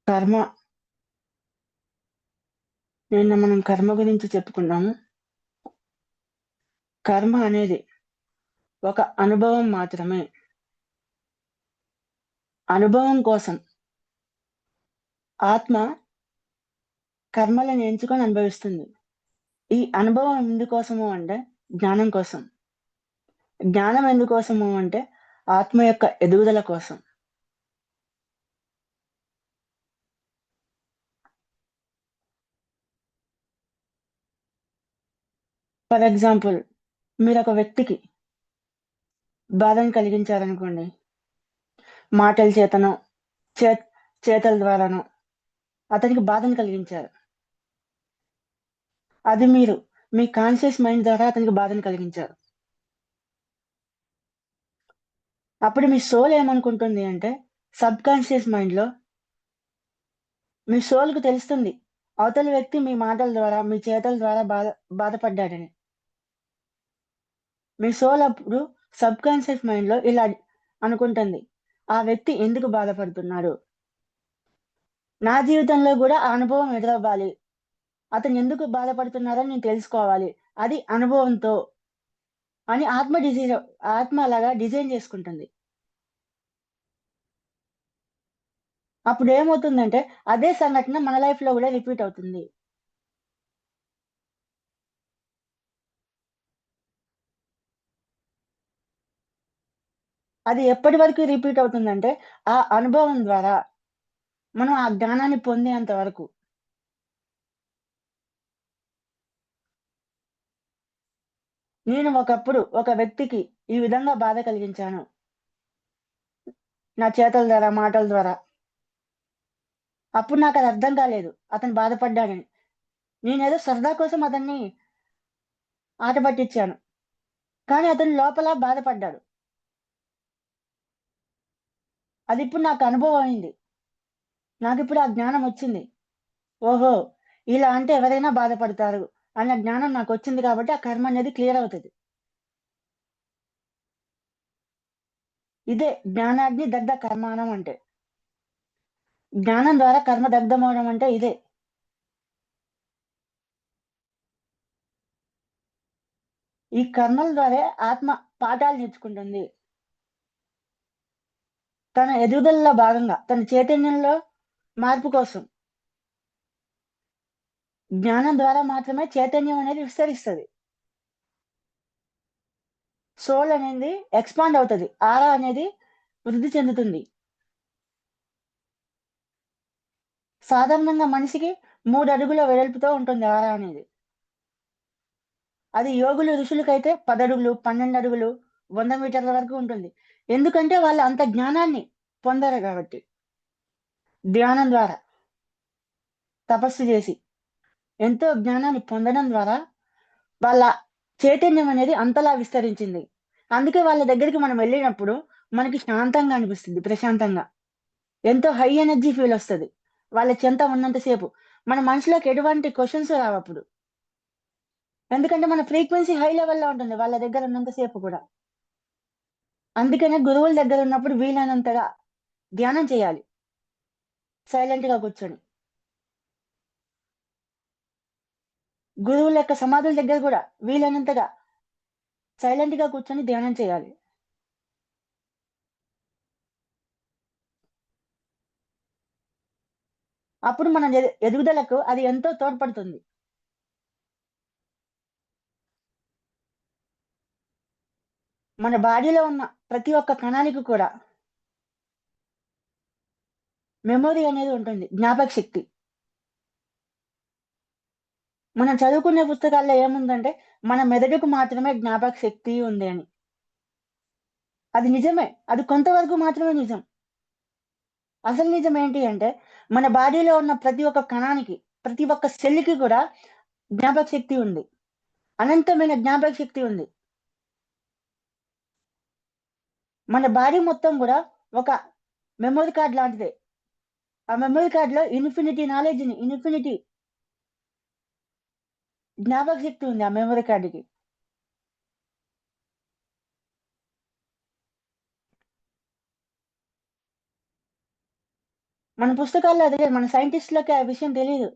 కర్మ. నిన్న మనం కర్మ గురించి చెప్పుకున్నాము. కర్మ అనేది ఒక అనుభవం మాత్రమే. అనుభవం కోసం ఆత్మ కర్మలను ఎంచుకొని అనుభవిస్తుంది. ఈ అనుభవం ఎందుకోసము అంటే జ్ఞానం కోసం. జ్ఞానం ఎందుకోసము అంటే ఆత్మ యొక్క ఎదుగుదల కోసం. ఫర్ ఎగ్జాంపుల్, మీరు ఒక వ్యక్తికి బాధను కలిగించారనుకోండి. మాటల చేతనో, చే చేతల ద్వారానో అతనికి బాధను కలిగించారు. అది మీరు మీ కాన్షియస్ మైండ్ ద్వారా అతనికి బాధను కలిగించారు. అప్పుడు మీ సోల్ ఏమనుకుంటుంది అంటే, సబ్ కాన్షియస్ మైండ్ లో మీ సోల్ కు తెలుస్తుంది అవతలి వ్యక్తి మీ మాటల ద్వారా, మీ చేతల ద్వారా బాధపడ్డాడని. మీ సోల్ అప్పుడు సబ్ కాన్షియస్ మైండ్ లో ఇలా అనుకుంటుంది, ఆ వ్యక్తి ఎందుకు బాధపడుతున్నాడు, నా జీవితంలో కూడా ఆ అనుభవం ఎదురవ్వాలి, అతను ఎందుకు బాధపడుతున్నారని నేను తెలుసుకోవాలి, అది అనుభవంతో అని ఆత్మ అలాగా డిజైన్ చేసుకుంటుంది. అప్పుడు ఏమవుతుందంటే అదే సంఘటన మన లైఫ్ లో కూడా రిపీట్ అవుతుంది. అది ఎప్పటి వరకు రిపీట్ అవుతుందంటే ఆ అనుభవం ద్వారా మనం ఆ జ్ఞానాన్ని పొందేంత వరకు. నేను ఒకప్పుడు ఒక వ్యక్తికి ఈ విధంగా బాధ కలిగించాను, నా చేతల ద్వారా, మాటల ద్వారా. అప్పుడు నాకు అది అర్థం కాలేదు అతను బాధపడ్డాడని. నేనేదో సరదా కోసం అతన్ని ఆట పట్టించాను, కానీ అతను లోపల బాధపడ్డాడు. అది ఇప్పుడు నాకు అనుభవం అయింది. నాకు ఇప్పుడు ఆ జ్ఞానం వచ్చింది. ఓహో, ఇలా అంటే ఎవరైనా బాధపడతారు అన్న జ్ఞానం నాకు వచ్చింది, కాబట్టి ఆ కర్మ అనేది క్లియర్ అవుతుంది. ఇదే జ్ఞానాగ్ని దగ్ధ కర్మాణం అంటే. జ్ఞానం ద్వారా కర్మ దగ్ధమవడం అంటే ఇదే. ఈ కర్మల ద్వారా ఆత్మ పాఠాలు నేర్చుకుంటుంది. తన ఎదుగుదలలో భాగంగా, తన చైతన్యంలో మార్పు కోసం. జ్ఞానం ద్వారా మాత్రమే చైతన్యం అనేది విస్తరిస్తుంది. సోల్ అనేది ఎక్స్పాండ్ అవుతుంది, ఆరా అనేది వృద్ధి చెందుతుంది. సాధారణంగా మనిషికి 3 అడుగుల వెడల్పుతో ఉంటుంది ఆరా అనేది. అది యోగులు, ఋషులకైతే 10 అడుగులు, 12 అడుగులు, 100 మీటర్ల వరకు ఉంటుంది. ఎందుకంటే వాళ్ళు అంత జ్ఞానాన్ని పొందారు కాబట్టి. ధ్యానం ద్వారా, తపస్సు చేసి ఎంతో జ్ఞానాన్ని పొందడం ద్వారా వాళ్ళ చైతన్యం అనేది అంతలా విస్తరించింది. అందుకే వాళ్ళ దగ్గరికి మనం వెళ్ళినప్పుడు మనకి శాంతంగా అనిపిస్తుంది, ప్రశాంతంగా. ఎంతో హై ఎనర్జీ ఫీల్ వస్తుంది వాళ్ళ చెంత ఉన్నంతసేపు. మన మనసులోకి ఎటువంటి క్వశ్చన్స్ రావు అప్పుడు. ఎందుకంటే మన ఫ్రీక్వెన్సీ హై లెవెల్లో ఉంటుంది వాళ్ళ దగ్గర ఉన్నంతసేపు కూడా. అందుకనే గురువుల దగ్గర ఉన్నప్పుడు వీలైనంతగా ధ్యానం చేయాలి, సైలెంట్ గా కూర్చొని. గురువుల యొక్క సమాధుల దగ్గర కూడా వీలైనంతగా సైలెంట్ గా కూర్చొని ధ్యానం చేయాలి. అప్పుడు మన ఎదుగుదలకు అది ఎంతో తోడ్పడుతుంది. మన బాడీలో ఉన్న ప్రతి ఒక్క కణానికి కూడా మెమొరీ అనేది ఉంటుంది, జ్ఞాపక శక్తి. మనం చదువుకునే పుస్తకాల్లో ఏముందంటే మన మెదడుకు మాత్రమే జ్ఞాపక శక్తి ఉంది అని. అది నిజమే, అది కొంతవరకు మాత్రమే నిజం. అసలు నిజం ఏంటి అంటే మన బాడీలో ఉన్న ప్రతి ఒక్క కణానికి, ప్రతి ఒక్క సెల్కి కూడా జ్ఞాపక శక్తి ఉంది, అనంతమైన జ్ఞాపక శక్తి ఉంది. మన బాడీ మొత్తం కూడా ఒక మెమొరీ కార్డ్ లాంటిదే. ఆ మెమొరీ కార్డ్ లో ఇన్ఫినిటీ నాలెడ్జ్ ని, ఇన్ఫినిటీ జ్ఞాపక శక్తి ఉంది ఆ మెమొరీ కార్డుకి. మన పుస్తకాల్లో అది లేదు. మన సైంటిస్ట్‌లకి ఆ విషయం తెలీదు.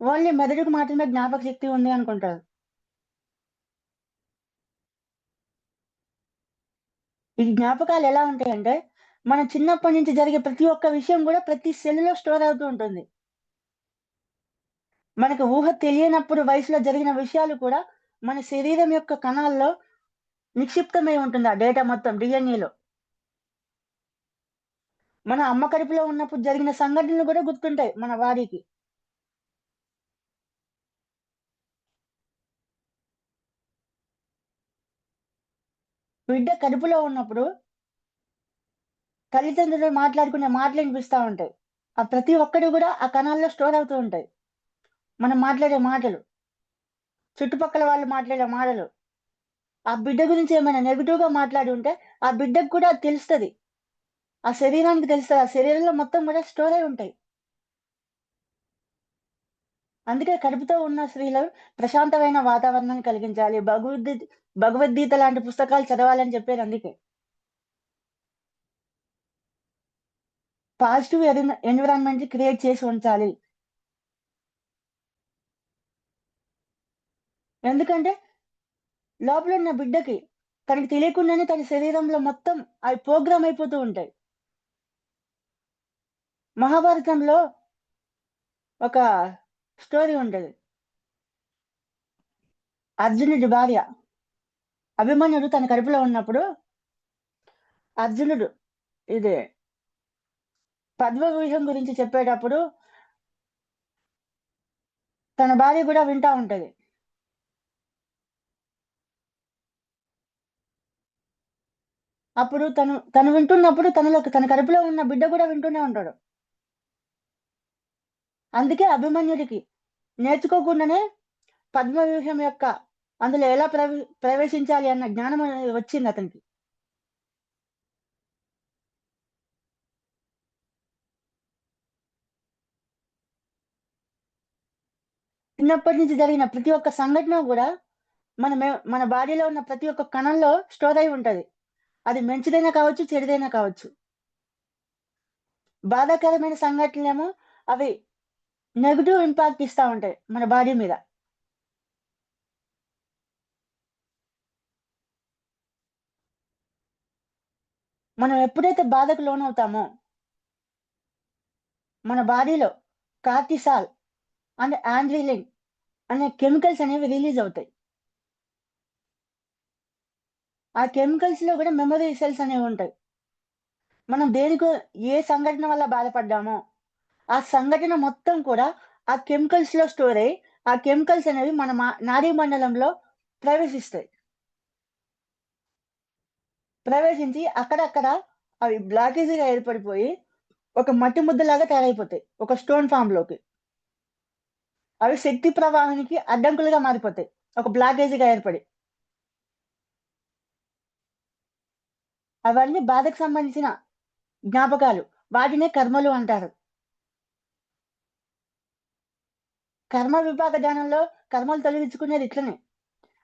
ఓన్లీ మెదడుకు మాత్రమే జ్ఞాపక శక్తి ఉంది అనుకుంటారు. ఈ జ్ఞాపకాలు ఎలా ఉంటాయంటే, మన చిన్నప్పటి నుంచి జరిగే ప్రతి ఒక్క విషయం గూడా ప్రతి సెల్‌లో స్టోర్ అవుతూ ఉంటుంది. మనకు ఊహ తెలియనప్పుడు వయసులో జరిగిన విషయాలు కూడా మన శరీరం యొక్క కణాల్లో నిక్షిప్తమై ఉంటుంది ఆ డేటా మొత్తం డీఎన్ఏలో. మన అమ్మ కడుపులో ఉన్నప్పుడు జరిగిన సంఘటనలు గూడా గుర్తుంటాయి మన బాడీకి. బిడ్డ కడుపులో ఉన్నప్పుడు తల్లిదండ్రులు మాట్లాడుకునే మాటలు వినిపిస్తా ఉంటాయి. ఆ ప్రతి ఒక్కటి గూడా ఆ కణాల్లో స్టోర్ అవుతూ ఉంటాయి. మనం మాట్లాడే మాటలు, చుట్టుపక్కల వాళ్ళు మాట్లాడే మాటలు. ఆ బిడ్డ గురించి ఏమైనా నెగెటివ్‌గా మాట్లాడి ఉంటే, ఆ బిడ్డకి కూడా అది తెలుస్తది. ఆ శరీరానికి తెలుస్తది. ఆ శరీరంలో మొత్తం గూడా స్టోర్ అయి ఉంటాయి. అందుకే కడుపుతో ఉన్న స్త్రీలు ప్రశాంతమైన వాతావరణాన్ని కలిగించాలి. భగవద్గీత లాంటి పుస్తకాలు చదవాలని చెప్పేది అందుకే. పాజిటివ్ ఎన్విరాన్మెంట్ క్రియేట్ చేసి ఉంచాలి. ఎందుకంటే లోపల ఉన్న బిడ్డకి తనకి తెలియకుండానే తన శరీరంలో మొత్తం అవి ప్రోగ్రామ్ అయిపోతూ ఉంటాయి. మహాభారతంలో ఒక స్టోరీ ఉంటది. అర్జునుడి భార్య అభిమన్యుడు తన కడుపులో ఉన్నప్పుడు అర్జునుడు ఇది పద్మవ్యూహం గురించి చెప్పేటప్పుడు తన భార్య కూడా వింటా ఉంటది. అప్పుడు తను వింటున్నప్పుడు తన కడుపులో ఉన్న బిడ్డ కూడా వింటూనే ఉంటాడు. అందుకే అభిమన్యుడికి నేర్చుకోకుండానే పద్మవ్యూహం యొక్క అందులో ఎలా ప్రవేశించాలి అన్న జ్ఞానం అనేది వచ్చింది అతనికి. చిన్నప్పటి నుంచి జరిగిన ప్రతి ఒక్క సంఘటన గూడా మన బాడీలో ఉన్న ప్రతి ఒక్క కణంలో స్టోర్ అయి ఉంటది. అది మంచిదైనా కావచ్చు, చెడుదైనా కావచ్చు. బాధాకరమైన సంఘటనలేమో అవి నెగెటివ్ ఇంపాక్ట్ ఇస్తా ఉంటాయి మన బాడీ మీద. మనం ఎప్పుడైతే బాధకు లోనవుతామో, మన బాడీలో కార్టిసాల్ అండ్ ఆండ్రిలిన్ అనే కెమికల్స్ అనేవి రిలీజ్ అవుతాయి. ఆ కెమికల్స్‌లో గూడా మెమరీ సెల్స్ అనేవుంటాయి. మనం ఏ సంఘటన వల్ల బాధపడ్డామో, ఆ సంఘటన మొత్తం కూడా ఆ కెమికల్స్‌లో స్టోర్ అయ్యి, ఆ కెమికల్స్ అనేవి మన నాడీ మండలంలో ప్రవేశిస్తాయి. ప్రవేశించి అక్కడక్కడ అవి బ్లాకేజ్‌గా ఏర్పడిపోయి, ఒక మట్టి ముద్దలాగా తయారైపోతాయి. ఒక స్టోన్ ఫార్మ్‌లోకి. అవి శక్తి ప్రవాహానికి అడ్డంకులుగా మారిపోతాయి. ఒక బ్లాకేజ్‌గా ఏర్పడి. అవన్నీ బాధకు సంబంధించిన జ్ఞాపకాలు. వాటినే కర్మలు అంటారు. కర్మ విపాక ధ్యానంలో కర్మలు తొలగించుకునేది ఇట్లనే.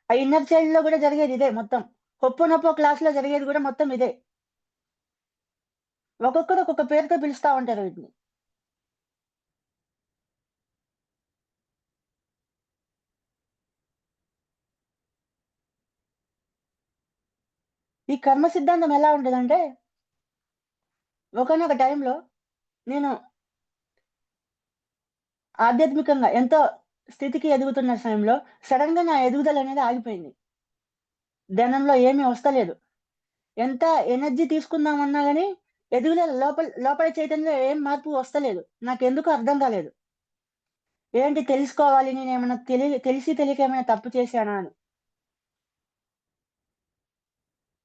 ఆ ఇన్నర్ చైల్డ్‌లో గూడా జరిగేది ఇదే మొత్తం. హొప్పొనొప్పో క్లాస్‌లో జరిగేది గూడా మొత్తం ఇదే. ఒక్కొక్కరు ఒక్కొక్క పేరుతో పిలుస్తా ఉంటారు వీటిని. ఈ కర్మ సిద్ధాంతం ఎలా ఉంటదంటే, ఒకానొక టైంలో నేను ఆధ్యాత్మికంగా ఎంతో స్థితికి ఎదుగుతున్న సమయంలో సడెన్‌గా నా ఎదుగుదలనేది ఆగిపోయింది. ధ్యానంలో ఏమీ వస్తలేదు. ఎంత ఎనర్జీ తీసుకుందామన్నా గాని ఎదుగుదల లోపలి చైతన్యంలో ఏం మార్పు వస్తలేదు. నాకెందుకో అర్థం కాలేదు. ఏంటి తెలుసుకోవాలి నేనేమన్నా తెలిసి తెలియక ఏమైనా తప్పు చేశానా అని.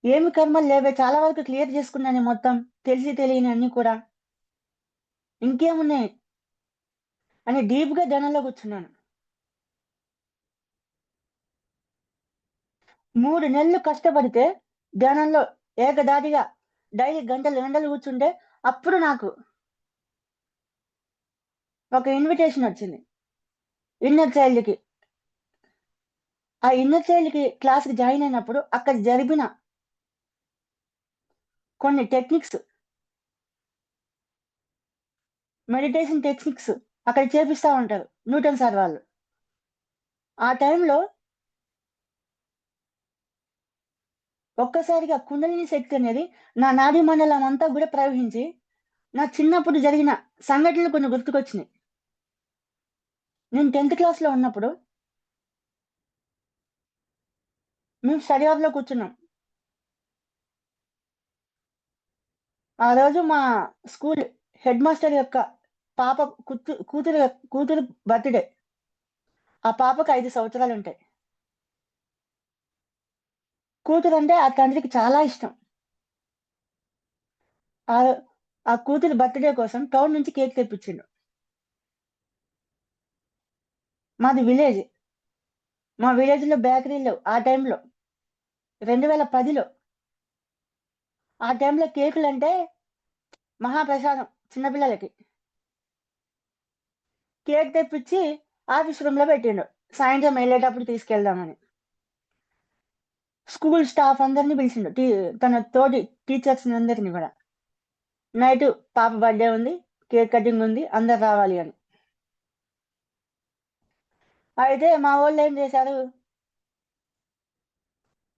ఏమి కర్మలు లేవే చాలా వరకు క్లియర్ చేసుకున్నాను మొత్తం. తెలిసి తెలియనివన్నీ కూడా. ఇంకేమున్నాయి అని డీప్‌గా ధ్యానంలో కూర్చున్నాను. 3 నెలలు కష్టపడితే ధ్యానంలో ఏకధాటిగా డైలీ గంటలు గంటలు కూర్చుంటే అప్పుడు నాకు ఒక ఇన్విటేషన్ వచ్చింది. ఇన్నర్ చైల్డ్‌కి. ఆ ఇన్నర్ చైల్డ్‌కి క్లాస్‌కి జాయిన్ అయినప్పుడు అక్కడ జరిపిన కొన్ని టెక్నిక్స్ మెడిటేషన్ టెక్నిక్స్ అక్కడ చేపిస్తా ఉంటారు న్యూటన్ సార్ వాళ్ళు. ఆ టైంలో ఒక్కసారిగా కుండలిని శక్తి అనేది నా నాడీ మండలం అంతా కూడా ప్రవహించి నా చిన్నప్పుడు జరిగిన సంఘటనలు కొన్ని గుర్తుకొచ్చినాయి. నేను 10th క్లాస్‌లో ఉన్నప్పుడు మేము స్టడీ అవర్‌లో కూర్చున్నాం. ఆ రోజు మా స్కూల్ హెడ్ మాస్టర్ యొక్క పాప కూతురు బర్త్‌డే. ఆ పాపకి 5 సంవత్సరాలుంటాయి. కూతురంటే ఆ తండ్రికి చాలా ఇష్టం. ఆహ్, ఆ కూతురి బర్త్‌డే కోసం టౌన్ నుంచి కేక్ తెప్పించిండు. మాది విలేజ్. మా విలేజ్‌లో బేకరీలు లేవు ఆ టైంలో. 2010లో. ఆ టైంలో కేకులంటే మహాప్రసాదం చిన్న పిల్లలకి. కేక్ తెప్పించి ఆఫీస్ రూమ్‌లో పెట్టిండు. సాయంత్రం ఎళ్ళేటప్పుడు తీసుకెళ్దామని. స్కూల్ స్టాఫ్ అందరిని పిలిచిండు. తన తోటి టీచర్స్‌ని అందరిని గూడా. నైటు పాప బర్త్‌డే ఉంది. కేక్ కటింగ్ ఉంది. అందరూ రావాలి అని. అయితే మా వోళ్ళేం చేశారు,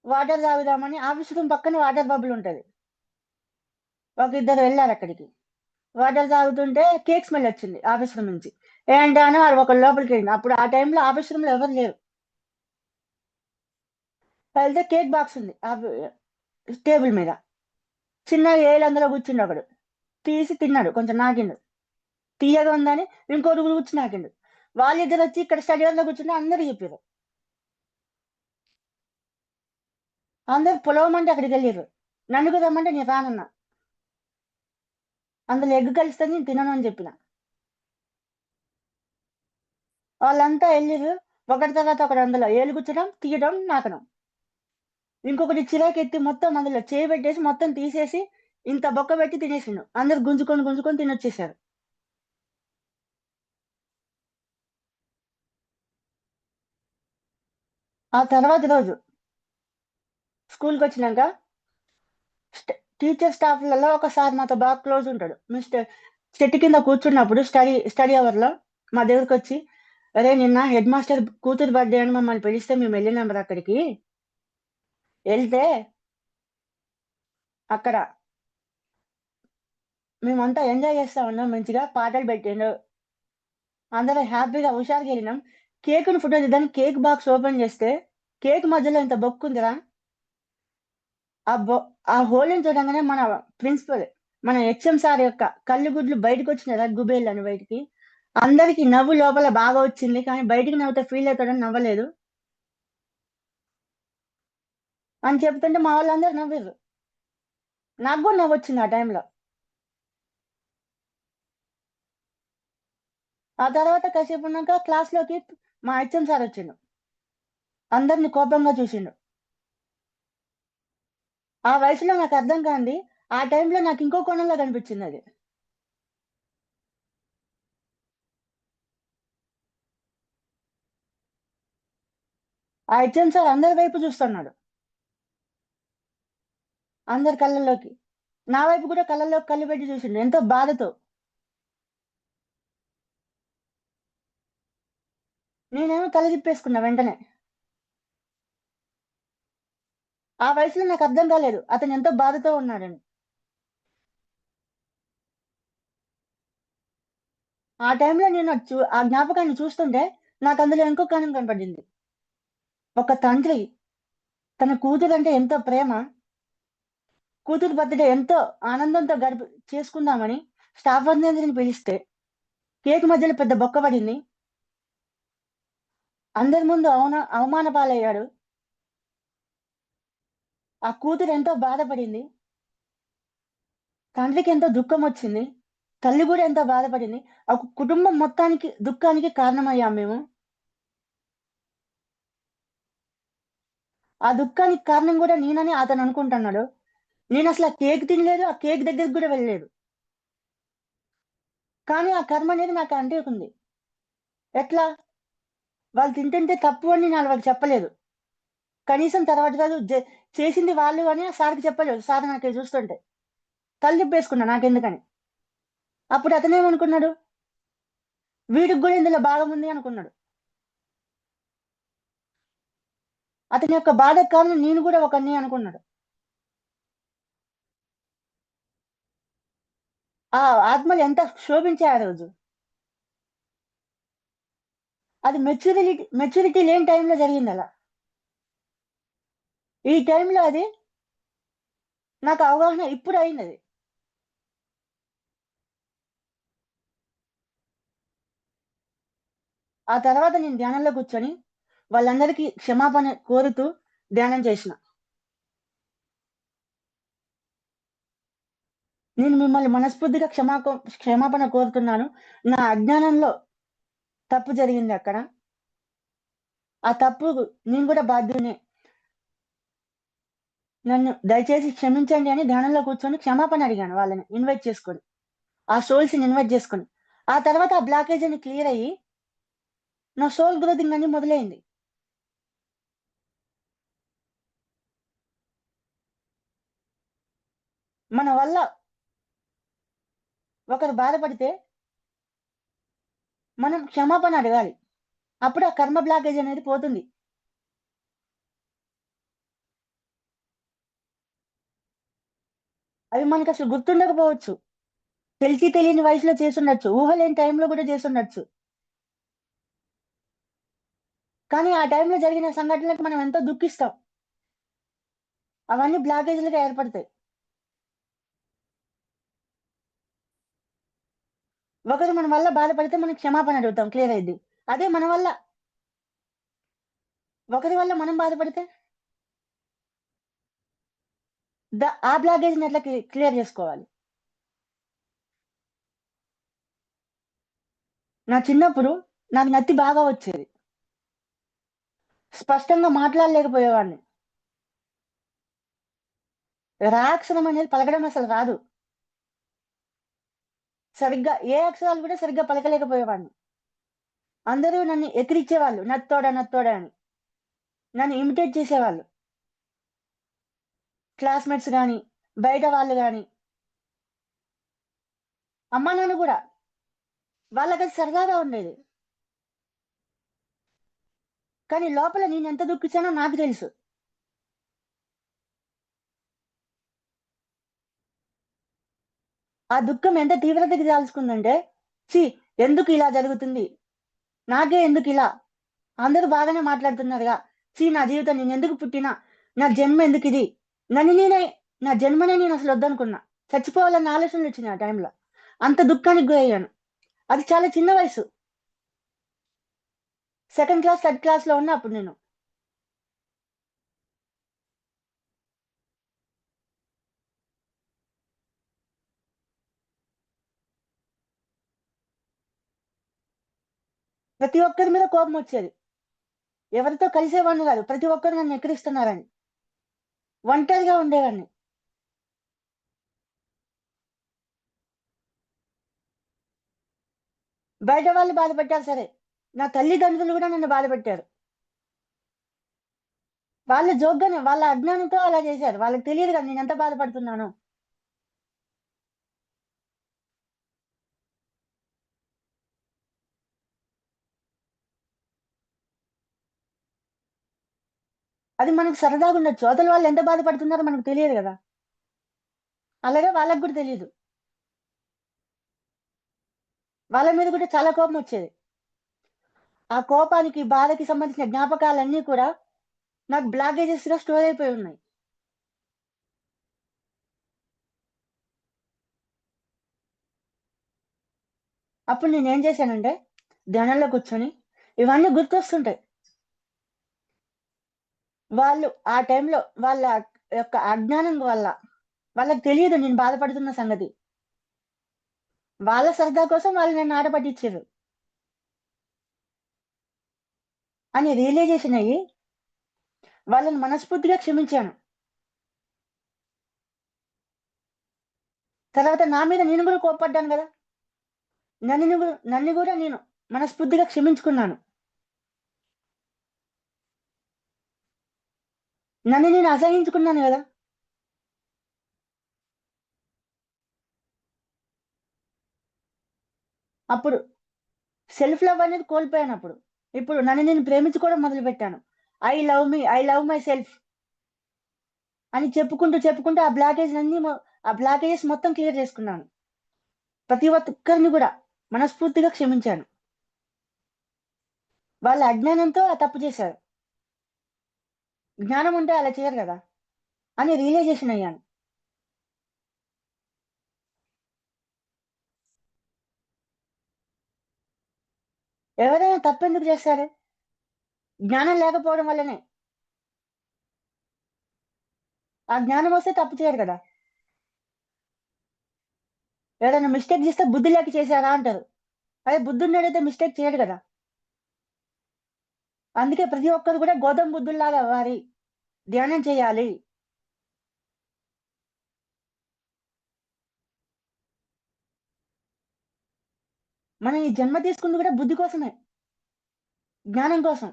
వాటర్ తాగుదామని ఆఫీస్ రూమ్ పక్కన వాటర్ బబుల్ ఉంటది. ఒక ఇద్దరు వెళ్లారక్కడికి. వాటర్ తాగుతుంటే కేక్ స్మెల్ వచ్చింది ఆఫీస్ రూమ్ నుంచి. ఏంటా అని వాడు ఒకడు లోపలికెళ్ళిండు. అప్పుడు ఆ టైంలో ఆఫీస్ రూమ్‌లో ఎవరు లేరు. వెళ్తే కేక్ బాక్స్ ఉంది. టేబుల్ మీద. చిన్నగా ఏలు అందులో కూర్చుండొకడు. తీసి తిన్నాడు. కొంచెం నాకిండు. తియ్యగా ఉందని ఇంకోడు కూర్చొని నాకిండు. వాళ్ళిద్దరొచ్చి ఇక్కడ స్టడీ హాల్‌లో కూర్చుంటే అందరికి చెప్పిర్రు. అందరూ పొలవమంటే అక్కడికెళ్ళిర్రు. నన్ను కూడా రమ్మంటే నేను రానన్నా. అందులో ఎగ్ కలిస్తది నేను తినను అని చెప్పిన. వాళ్ళంతా ఎళ్ళిర్రు. ఒకడి తర్వాత ఒకడు అందులో ఏలు గుచ్చడం, తీయడం, నాకడం. ఇంకొకటి చిరాకెత్తి మొత్తం అందులో చేయి పెట్టేసి మొత్తం తీసేసి ఇంత బొక్క పెట్టి తినేసిండు. అందరూ గుంజుకొని తినొచ్చేసారు. ఆ తర్వాత రోజు స్కూలుకొచ్చినంక స్ట్ టీచర్ స్టాఫ్‌లలో ఒక సార్ మాతో బాగా క్లోజ్ ఉంటాడు. చెట్టు కింద కూర్చున్నప్పుడు స్టడీ అవర్‌లో మా దగ్గరకొచ్చి, "అరేయ్! నిన్న హెడ్ మాస్టర్ కూతురు బర్త్‌డే అని మమ్మల్ని పిలిస్తే మేమెళ్ళినాంరా అక్కడికి. ఎళ్తే అక్కడ మేమంతా ఎంజాయ్ చేస్తా ఉన్నాం మంచిగా. పాటలు పెట్టిండు. అందరం హ్యాపీగా హుషారుగెళ్ళినాం. కేకుని ఫోటో తీద్దామని కేక్ బాక్స్ ఓపెన్ చేస్తే, కేక్ మధ్యలో ఇంత బొక్కుందిరా. ఆ బొ ఆ హోల్‌ని చూడంగానే మన ప్రిన్సిపల్, మన హెచ్ఎం సార్ యొక్క కళ్ళు గుడ్లు బయటకొచ్చినాయిరా గుబేళ్ళని బయటికి. అందరికి నవ్వు లోపల బాగా వచ్చింది. కానీ బయటికి నవ్వితే ఫీల్ అవుతాడని నవ్వలేదు. అని చెప్తుంటే మా వాళ్ళందరూ నవ్విర్రు. నాకు గూడా నవ్వొచ్చింది ఆ టైంలో. ఆ తర్వాత కాసేపున్నాక క్లాస్‌లోకి మా హెచ్ఎం సార్ వచ్చిండు. అందరిని కోపంగా చూసిండు. ఆ వయసులో నాకర్థం కానిది, ఆ టైంలో నాకింకో కోణంలో కనిపించిందది. ఆ హెచ్ఎం సార్ అందరి వైపు చూస్తున్నాడు. అందరి కళ్ళల్లోకి. నా వైపు కూడా కళ్ళల్లోకి కళ్ళు పెట్టి చూసిండు ఎంతో బాధతో. నేనేమో తల తిప్పేసుకున్నా వెంటనే. ఆ వయసులో నాకర్థం కాలేదు. అతనెంతో బాధతో ఉన్నాడని. ఆ టైంలో నేను ఆ జ్ఞాపకాన్ని చూస్తుంటే నాకందులో ఇంకో కోణం కనపడింది. ఒక తండ్రి తన కూతురంటే ఎంతో ప్రేమ, కూతురు బర్త్‌డే ఎంతో ఆనందంతో చేసుకుందామని స్టాఫ్ అందరిని పిలిస్తే, కేక్ మధ్యలో పెద్ద బొక్క పడింది. అందరి ముందు అవమాన పాలయ్యాడు. ఆ కూతురు ఎంతో బాధపడింది. తండ్రికి ఎంతో దుఃఖమొచ్చింది. తల్లి గూడా ఎంతో బాధపడింది. ఒక కుటుంబం మొత్తానికి దుఃఖానికి కారణమయ్యాం మేము. ఆ దుఃఖానికి కారణం గూడా నేనని అతననుకుంటున్నాడు. నేనసల ఆ కేక్ తినలేదు. ఆ కేక్ దగ్గరికి గూడా వెళ్ళలేదు. కానీ ఆ కర్మనేది నాకు అంటుకుంది. ఎట్లా? వాళ్ళు తింటుంటే తప్పు అని నేను వాళ్ళకి చెప్పలేదు. కనీసం తర్వాత రోజు చేసింది వాళ్ళు అని ఆ సార్‌కి చెప్పలేదు. సార్ నాకే చూస్తుంటే. తల తిప్పేసుకున్నా నాకెందుకని. అప్పుడు అతనేమనుకున్నాడు? వీడికి గూడా ఇందులో భాగముంది అనుకున్నాడు. అతని యొక్క బాధకు కారణం నేను గూడా ఒకడిని అనుకున్నాడు. ఆ ఆత్మలు ఎంత క్షోభించాయి ఆ రోజు. అది మెచ్యూరిటీ లేని టైంలో జరిగిందలా. ఈ టైంలో అది నాకు అవగాహన ఇప్పుడు అయిందది. ఆ తర్వాత నేను ధ్యానంలో కూర్చొని వాళ్ళందరికీ క్షమాపణ కోరుతూ ధ్యానం చేసిన. నేను మిమ్మల్ని మనస్ఫూర్తిగా క్షమాపణ కోరుతున్నాను. నా అజ్ఞానంలో తప్పు జరిగిందక్కడ. ఆ తప్పుకు నేను గూడా బాధ్యుడినే. నన్ను దయచేసి క్షమించండి అని ధ్యానంలో కూర్చొని క్షమాపణ అడిగాను వాళ్ళని ఇన్వైట్ చేసుకొని. ఆ సోల్స్‌ని ఇన్వైట్ చేసుకొని. ఆ తర్వాత ఆ బ్లాకేజ్ అని క్లియర్ అయ్యి నా సోల్ గ్రోతింగ్ అని మొదలైంది. మన వల్ల ఒకరు బాధపడితే మనం క్షమాపణ అడగాలి. అప్పుడు ఆ కర్మ బ్లాకేజ్ అనేది పోతుంది. అవి మనకసలు గుర్తుండకపోవచ్చు. తెలిసి తెలియని వయసులో చేసుండొచ్చు. ఊహలేని టైంలో గూడా చేసుండొచ్చు. కానీ ఆ టైంలో జరిగిన సంఘటనలకు మనం ఎంతో దుఃఖిస్తాం. అవన్నీ బ్లాకేజ్‌లుగా ఏర్పడతాయి. ఒకరు మన వల్ల బాధపడితే మనం క్షమాపణ అడుగుతాం క్లియర్ అయిద్ది. అదే మన వల్ల ఒకరి వల్ల మనం బాధపడితే ఆ బ్లాకేజ్‌ని ఎట్లా క్లియర్ జేసుకోవాలి? నా చిన్నప్పుడు నాకు నత్తి బాగా వచ్చేది. స్పష్టంగా మాట్లాడలేకపోయేవాడిని. రా అక్షరం అనేది పలకడం అసలు రాదు. సరిగ్గా ఏ అక్షరాలు గూడా సరిగ్గా పలకలేకపోయేవాడిని. అందరూ నన్ను ఎక్కిరిచ్చేవాళ్ళు. నత్తోడ, నత్తోడ అని. నన్ను ఇమిటేట్ చేసేవాళ్ళు. క్లాస్‌మేట్స్ గాని, బయట వాళ్ళు గాని, అమ్మా, నాన్న గూడా. వాళ్ళకది సరదాగా ఉండేది. కానీ లోపల నేనెంత దుఃఖించానో నాకు తెలుసు. ఆ దుఃఖం ఎంత తీవ్రతకి దాల్చుకుందంటే, ఛీ! ఎందుకు ఇలా జరుగుతుంది? నాకే ఎందుకిలా? అందరూ బాగానే మాట్లాడుతున్నారుగా. ఛీ! నా జీవితం నేనెందుకు పుట్టినా? నా జన్మ ఎందుకిది? నన్ను నేనే నా జన్మనే నేనసలు వద్దనుకున్నా. చచ్చిపోవాలన్న ఆలోచనలొచ్చినాయి ఆ టైంలో. అంత దుఃఖానికి గురయ్యాను. అది చాలా చిన్న వయసు. సెకండ్ క్లాస్, థర్డ్ క్లాస్‌లో ఉన్నా అప్పుడు నేను. ప్రతి ఒక్కరి మీద కోపమొచ్చేది. ఎవరితో కలిసేవాడిని గాదు. ప్రతి ఒక్కరు నన్ను ఎక్కిరిస్తున్నారని. ఒంటరిగా ఉండేవాడిని. బయట వాళ్ళు బాధపెట్టారు సరే. నా తల్లిదండ్రులు గూడా నన్ను బాధపెట్టారు. వాళ్ళు జోక్‌గానే వాళ్ళ అజ్ఞానంతో అలా చేశారు. వాళ్ళకి తెలీదు గదా నేనెంత బాధపడుతున్నానో. అది మనకు సరదాగుండొచ్చు. అవతల వాళ్ళు ఎంత బాధపడుతున్నారో మనకు తెలియదు గదా! అలాగే వాళ్ళకి గూడా తెలీదు. వాళ్ళ మీద కూడా చాలా కోపమొచ్చేది. ఆ కోపానికి, బాధకి సంబంధించిన జ్ఞాపకాలన్నీ కూడా నాకు బ్లాకేజెస్‌గా స్టోర్ అయిపోయి ఉన్నాయి. అప్పుడు నేనేం చేశానంటే, ధ్యానంలో కూర్చొని ఇవన్నీ గుర్తొస్తుంటాయి. వాళ్ళు ఆ టైంలో వాళ్ళ యొక్క అజ్ఞానం వల్ల వాళ్ళకి తెలీదు నేను బాధపడుతున్న సంగతి. వాళ్ళ సరదా కోసం వాళ్ళు నన్ను ఆట పట్టించిర్రు అని రియలైజేషన్ అయ్యి, వాళ్ళని మనస్ఫూర్తిగా క్షమించాను. తర్వాత నా మీద నేను గూడా కోప్పడ్డాను గదా! నన్ను గూడా నేను మనస్ఫూర్తిగా క్షమించుకున్నాను. నన్ను నేను అసహించుకున్నాను గదా! అప్పుడు సెల్ఫ్ లవ్ అనేది కోల్పోయానప్పుడు. ఇప్పుడు నన్ను నేను ప్రేమించుకోవడం మొదలుపెట్టాను. I love me, I love my self అని చెప్పుకుంటూ ఆ బ్లాకేజెస్ మొత్తం క్లియర్ చేసుకున్నాను. ప్రతి ఒక్కరిని కూడా మనస్ఫూర్తిగా క్షమించాను. వాళ్ళ అజ్ఞానంతో ఆ తప్పు చేశారు. జ్ఞానం ఉంటే అలా చేయరు కదా! అని రియలైజేషన్ అయ్యాను. ఎవరైనా తప్పెందుకు చేస్తారు? జ్ఞానం లేకపోవడం వల్లనే. ఆ జ్ఞానం వస్తే తప్పు చేయరు కదా! ఎవరైనా మిస్టేక్ చేస్తే బుద్ధి లేక చేశారా అంటారు. అదే బుద్ధున్నోడైతే మిస్టేక్ చేయడు కదా! అందుకే ప్రతి ఒక్కరు కూడా గౌతమ బుద్ధుల్లాగా అవ్వాలి. ధ్యానం చేయాలి. మనం ఈ జన్మ తీసుకుంది కూడా బుద్ధి కోసమే. జ్ఞానం కోసం.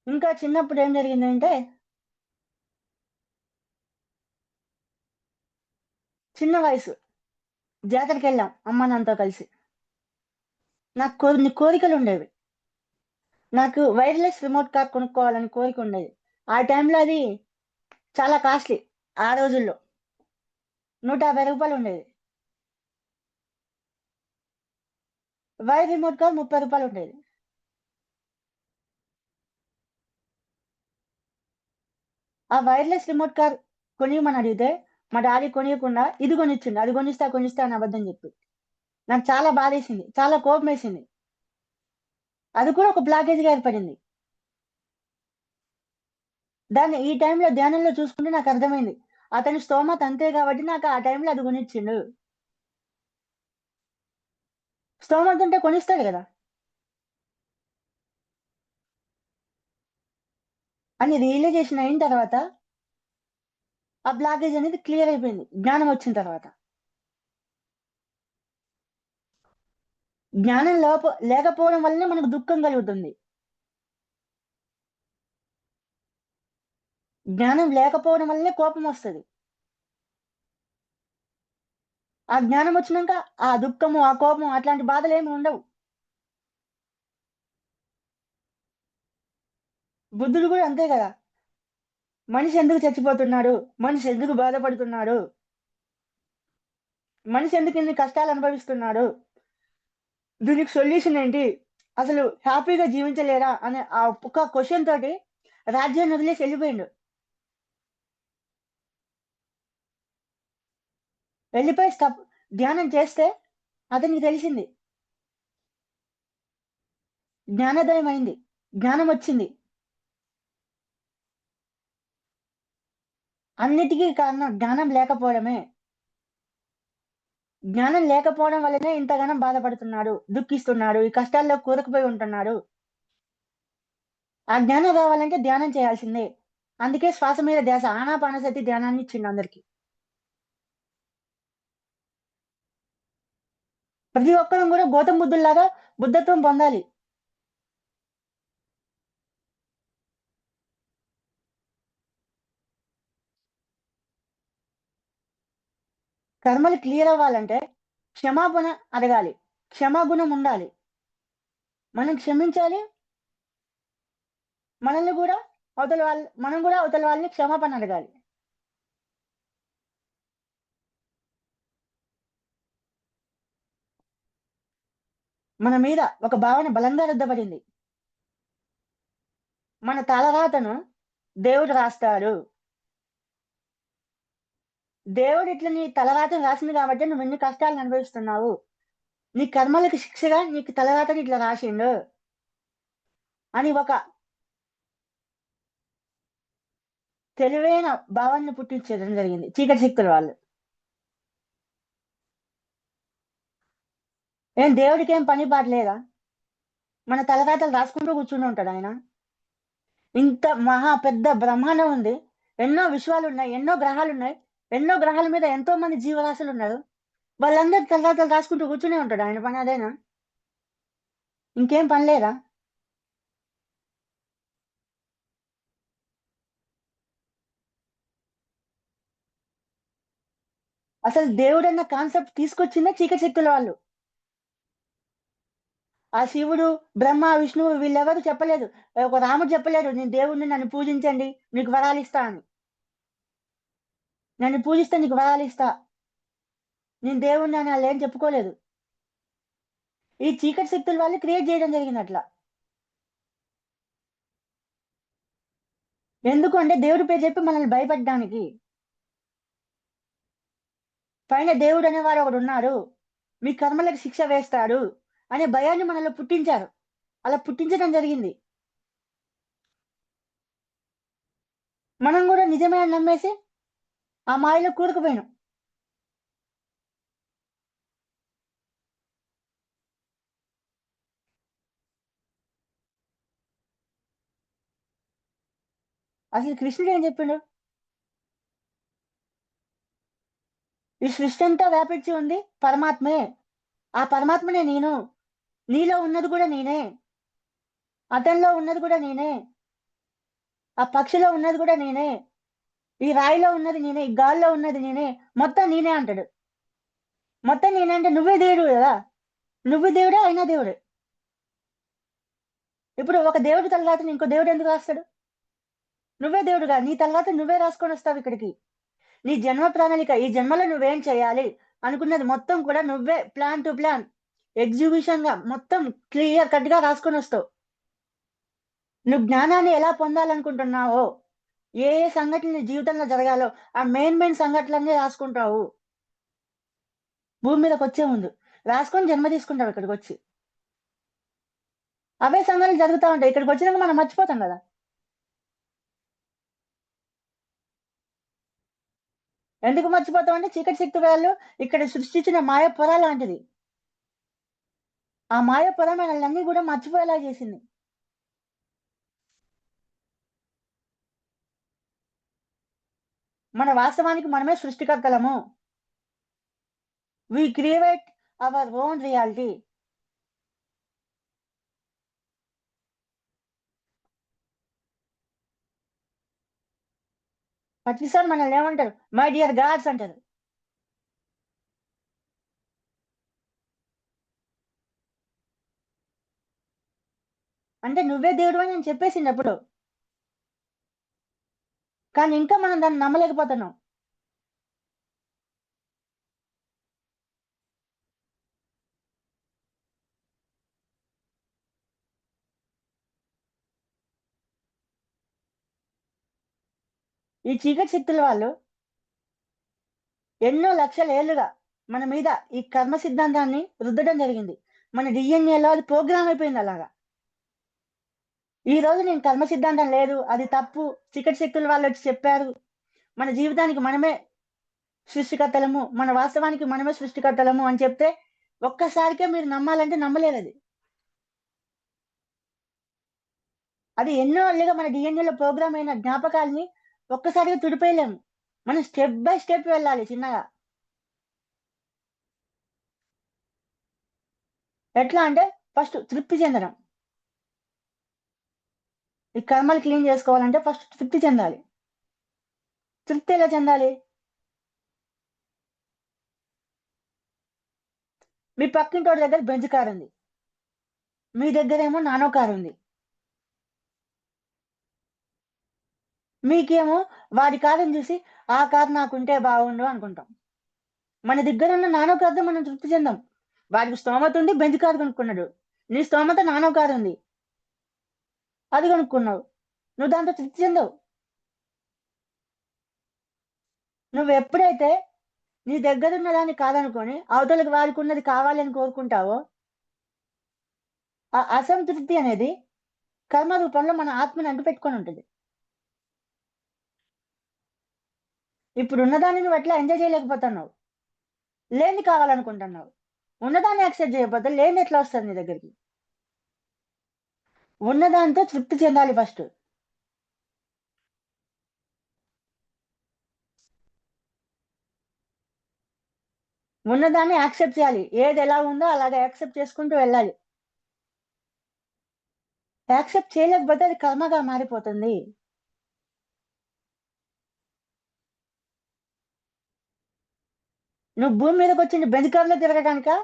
ఇంకా చిన్నప్పుడు ఏం జరిగిందంటే, చిన్న వయసు జాతరకెళ్ళాం అమ్మ నాన్నతో కలిసి. నాకు కొన్ని కోరికలుండేవి. నాకు వైర్‌లెస్ రిమోట్ కార్ కొనుక్కోవాలని కోరికుండేది. ఆ టైంలో అది చాలా కాస్ట్‌లీ ఆ రోజుల్లో. రూ. 150 ఉండేది. వైర్ రిమోట్ కార్ రూ. 30 ఉండేది. ఆ వైర్‌లెస్ రిమోట్ కార్ కొనియమని అడిగితే, మా డాడీ కొనియకుండా ఇది కొనిచ్చిండు. అది కొనిస్తా అని అబద్ధం చెప్పి. నాకు చాలా బాధేసింది. చాలా కోపమేసింది. అది కూడా ఒక బ్లాకేజ్‌గా ఏర్పడింది. దాన్ని ఈ టైంలో ధ్యానంలో చూసుకుంటే నాకర్థమైంది. అతని స్తోమత అంతే కాబట్టి నాకు ఆ టైంలో అది కొనిచ్చిండు. స్తోమత ఉంటే కొనిస్తాడు గదా! అని రియలైజేషన్ అయిన తర్వాత ఆ బ్లాకేజ్ అనేది క్లియర్ అయిపోయింది. జ్ఞానం వచ్చిన తర్వాత. జ్ఞానం లేకపోవడం వల్లనే మనకు దుఃఖం కలుగుతుంది. జ్ఞానం లేకపోవడం వల్లనే కోపమొస్తది. ఆ జ్ఞానం వచ్చినంక ఆ దుఃఖము, ఆ కోపం అట్లాంటి బాధలేమి ఉండవు. బుద్ధుడు గూడా అంతే గదా! మనిషి ఎందుకు చచ్చిపోతున్నాడు? మనిషి ఎందుకు బాధపడుతున్నాడు? మనిషి ఎందుకు ఇన్ని కష్టాలు అనుభవిస్తున్నాడు? దీనికి సొల్యూషన్ ఏంటి? అసలు హ్యాపీగా జీవించలేరా? అనే ఆ ఒక్క క్వెషన్ తోటి రాజ్యాన్ని వదిలేసి ఎళ్ళిపోయిండు. వెళ్ళిపోయి ధ్యానం చేస్తే అతనికి తెలిసింది. జ్ఞానోదయం అయింది. జ్ఞానమొచ్చింది. అన్నిటికి కారణం జ్ఞానం లేకపోవడమే. జ్ఞానం లేకపోవడం వల్లనే ఇంతగనం బాధపడుతున్నాడు, దుఃఖిస్తున్నాడు, ఈ కష్టాల్లో కూరుకుపోయి ఉంటున్నాడు. ఆ జ్ఞానం రావాలంటే ధ్యానం చేయాల్సిందే. అందుకే శ్వాస మీద ధ్యాస ఆనాపానసతి ధ్యానాన్ని ఇచ్చిండు అందరికి. ప్రతి ఒక్కరం గూడా గౌతమ బుద్ధుల్లాగా బుద్ధత్వం పొందాలి. కర్మలు క్లియర్ అవ్వాలంటే క్షమాపణ అడగాలి. క్షమాగుణం ఉండాలి. మనం క్షమించాలి. మనం గూడా అవతల వాళ్ళని క్షమాపణ అడగాలి. మన మీద ఒక భావన బలంగా రుద్దబడింది. మన తలరాతను దేవుడు రాస్తాడు. దేవుడు ఇట్లా నీ తలరాతను రాసిండు గాబట్టే నువ్విన్ని కష్టాలను అనుభవిస్తున్నావు. నీ కర్మలకి శిక్షగా నీకు తలరాతని ఇట్లా రాసిండు అని ఒక తెలివైన భావాన్ని పుట్టించడం జరిగింది చీకటి శక్తుల వాళ్ళు. ఏం దేవుడికేం పని పాట లేదా? మన తలరాతలు రాసుకుంటూ కూర్చుని ఉంటాడాయన. ఇంత మహా పెద్ద బ్రహ్మాండం ఉంది. ఎన్నో విశ్వాలున్నాయి. ఎన్నో గ్రహాలున్నాయి. ఎన్నో గ్రహాల మీద ఎంతో మంది జీవరాశులున్నారు. వాళ్ళందరూ తలరాతలు రాసుకుంటూ కూర్చునే ఉంటాడు. ఆయన పని అదేనా? ఇంకేం పని లేదా? అసలు దేవుడన్న కాన్సెప్ట్ తీసుకొచ్చిందే చీకటి శక్తుల వాళ్ళు. ఆ శివుడు, బ్రహ్మ, విష్ణువు వీళ్ళెవరు చెప్పలేదు. ఒక రాముడు చెప్పలేడు, నేను దేవుడిని, నన్ను పూజించండి మీకు వరాలిస్తా అని. నన్ను పూజిస్తే నీకు వరాలిస్తా, నేను దేవుడిని అని వాళ్ళేం చెప్పుకోలేదు. ఈ చీకటి శక్తుల వాళ్ళు క్రియేట్ చేయడం జరిగింది అట్లా. ఎందుకు అంటే దేవుడి పేరు చెప్పి మనల్ని భయపెట్టడానికి. పైన దేవుడు అనేవాడు ఒకడు ఉన్నాడు, మీ కర్మలకు శిక్ష వేస్తాడు అనే భయాన్ని మనలో పుట్టించారు. అలా పుట్టించడం జరిగింది. మనం కూడా నిజమే అని నమ్మేసి ఆ మాయలో కూరుకుపోయినాం. అసలు కృష్ణుడు ఏం చెప్పిండు? ఈ సృష్టి అంతా వ్యాపించి ఉంది పరమాత్మే. ఆ పరమాత్మనే నేను. నీలో ఉన్నది కూడా నేనే. అతనిలో ఉన్నది కూడా నేనే. ఆ పక్షిలో ఉన్నది కూడా నేనే. ఈ రాయిలో ఉన్నది నేనే. ఈ గాల్లో ఉన్నది నేనే. మొత్తం నేనే అంటాడు. మొత్తం నేనే అంటే నువ్వే దేవుడు కదా. నువ్వు దేవుడే, అయినా దేవుడే. ఇప్పుడు ఒక దేవుడి తలరాతని ఇంకో దేవుడు ఎందుకు రాస్తాడు? నువ్వే దేవుడుగా నీ తలరాత నువ్వే రాసుకొని వస్తావు ఇక్కడికి. నీ జన్మ ప్రణాళిక, ఈ జన్మలో నువ్వేం చేయాలి అనుకున్నది మొత్తం కూడా నువ్వే ప్లాన్ టు ప్లాన్ ఎగ్జిక్యూషన్ గా మొత్తం క్లియర్ కట్ గా రాసుకొని వస్తావు. నువ్వు జ్ఞానాన్ని ఎలా పొందాలనుకుంటున్నావో, ఏ ఏ సంఘటనలు నీ జీవితంలో జరగాలో ఆ మెయిన్ సంఘటనలన్నీ రాసుకుంటావు. భూమి మీదకి వచ్చే ముందు రాసుకొని జన్మ తీసుకుంటావు ఇక్కడికి వచ్చి. అవే సంఘటనలు జరుగుతూ ఉంటాయి. ఇక్కడికి వచ్చినాక మనం మర్చిపోతాం కదా. ఎందుకు మర్చిపోతాం అంటే చీకటి శక్తి వాళ్ళు ఇక్కడ సృష్టించిన మాయ పొర లాంటిది. ఆ మాయ పొర మనల్ని అన్ని కూడా మర్చిపోయేలా చేసింది. మన వాస్తవానికి మనమే సృష్టికర్తలము. We create our own reality. ప్రతిసారి మనల్ని ఏమంటారు? మై డియర్ గాడ్స్ అంటారు. అంటే నువ్వే దేవుడు అని నేను చెప్పేసింది అప్పుడు. కానీ ఇంకా మనం దాన్ని నమ్మలేకపోతున్నాం. ఈ చీకటి శక్తుల వాళ్ళు ఎన్నో లక్షల ఏళ్లుగా మన మీద ఈ కర్మ సిద్ధాంతాన్ని రుద్దడం జరిగింది. మన డిఎన్ఏలో అది ప్రోగ్రామ్ అయిపోయింది అలాగా. ఈ రోజు నేను కర్మ సిద్ధాంతం లేదు, అది తప్పు, చీకటి శక్తుల వాళ్ళు వచ్చి చెప్పారు, మన జీవితానికి మనమే సృష్టికర్తలము, మన వాస్తవానికి మనమే సృష్టికర్తలము అని చెప్తే ఒక్కసారికే మీరు నమ్మాలంటే నమ్మలేదు అది. అది ఎన్నో ఏళ్ళుగా మన డిఎన్ఏలో ప్రోగ్రామ్ అయిన జ్ఞాపకాల్ని ఒక్కసారిగా తుడిపేయలేము. మనం స్టెప్ బై స్టెప్ వెళ్ళాలి చిన్నగా. ఎట్లా అంటే ఫస్ట్ తృప్తి చెందడం. ఈ కర్మలు క్లీన్ చేసుకోవాలంటే ఫస్ట్ తృప్తి చెందాలి. తృప్తి ఎలా చెందాలి? మీ పక్కింటోడి దగ్గర బెంజ్ కార్ ఉంది, మీ దగ్గరేమో నానో కార్ ఉంది. మీకేమో వాడి కారుని చూసి ఆ కారు నాకుంటే బాగుండు అనుకుంటాం. మన దగ్గర ఉన్న నానో కార్తో మనం తృప్తి చెందాం. వాడికి స్తోమత ఉంది, బెంజ్ కారు కొనుక్కున్నాడు. నీ స్తోమత నానో కారు ఉంది, అది కొనుక్కున్నావు. నువ్వు దాంతో తృప్తి చెందవు. నువ్వు ఎప్పుడైతే నీ దగ్గర ఉన్న దాన్ని కాదనుకొని అవతలకు వారికి ఉన్నది కావాలి అని కోరుకుంటావో, ఆ అసంతృప్తి అనేది కర్మ రూపంలో మన ఆత్మని అంటుపెట్టుకొని ఉంటుంది. ఇప్పుడు ఉన్నదాన్ని నువ్వు ఎట్లా ఎంజాయ్ చేయలేకపోతున్నావు? లేని కావాలనుకుంటున్నావు. ఉన్నదాన్ని యాక్సెప్ట్ చేయకపోతే లేని ఎట్లా వస్తుంది నీ దగ్గరికి? ఉన్నదాంతో తృప్తి చెందాలి ఫస్ట్. ఉన్నదాన్ని యాక్సెప్ట్ చేయాలి. ఏది ఎలా ఉందో అలాగే యాక్సెప్ట్ చేసుకుంటూ వెళ్ళాలి. యాక్సెప్ట్ చేయలేకపోతే అది కర్మగా మారిపోతుంది. నువ్వు భూమి మీదకొచ్చింది బెంజ్ కార్‌లో తిరగడానికా?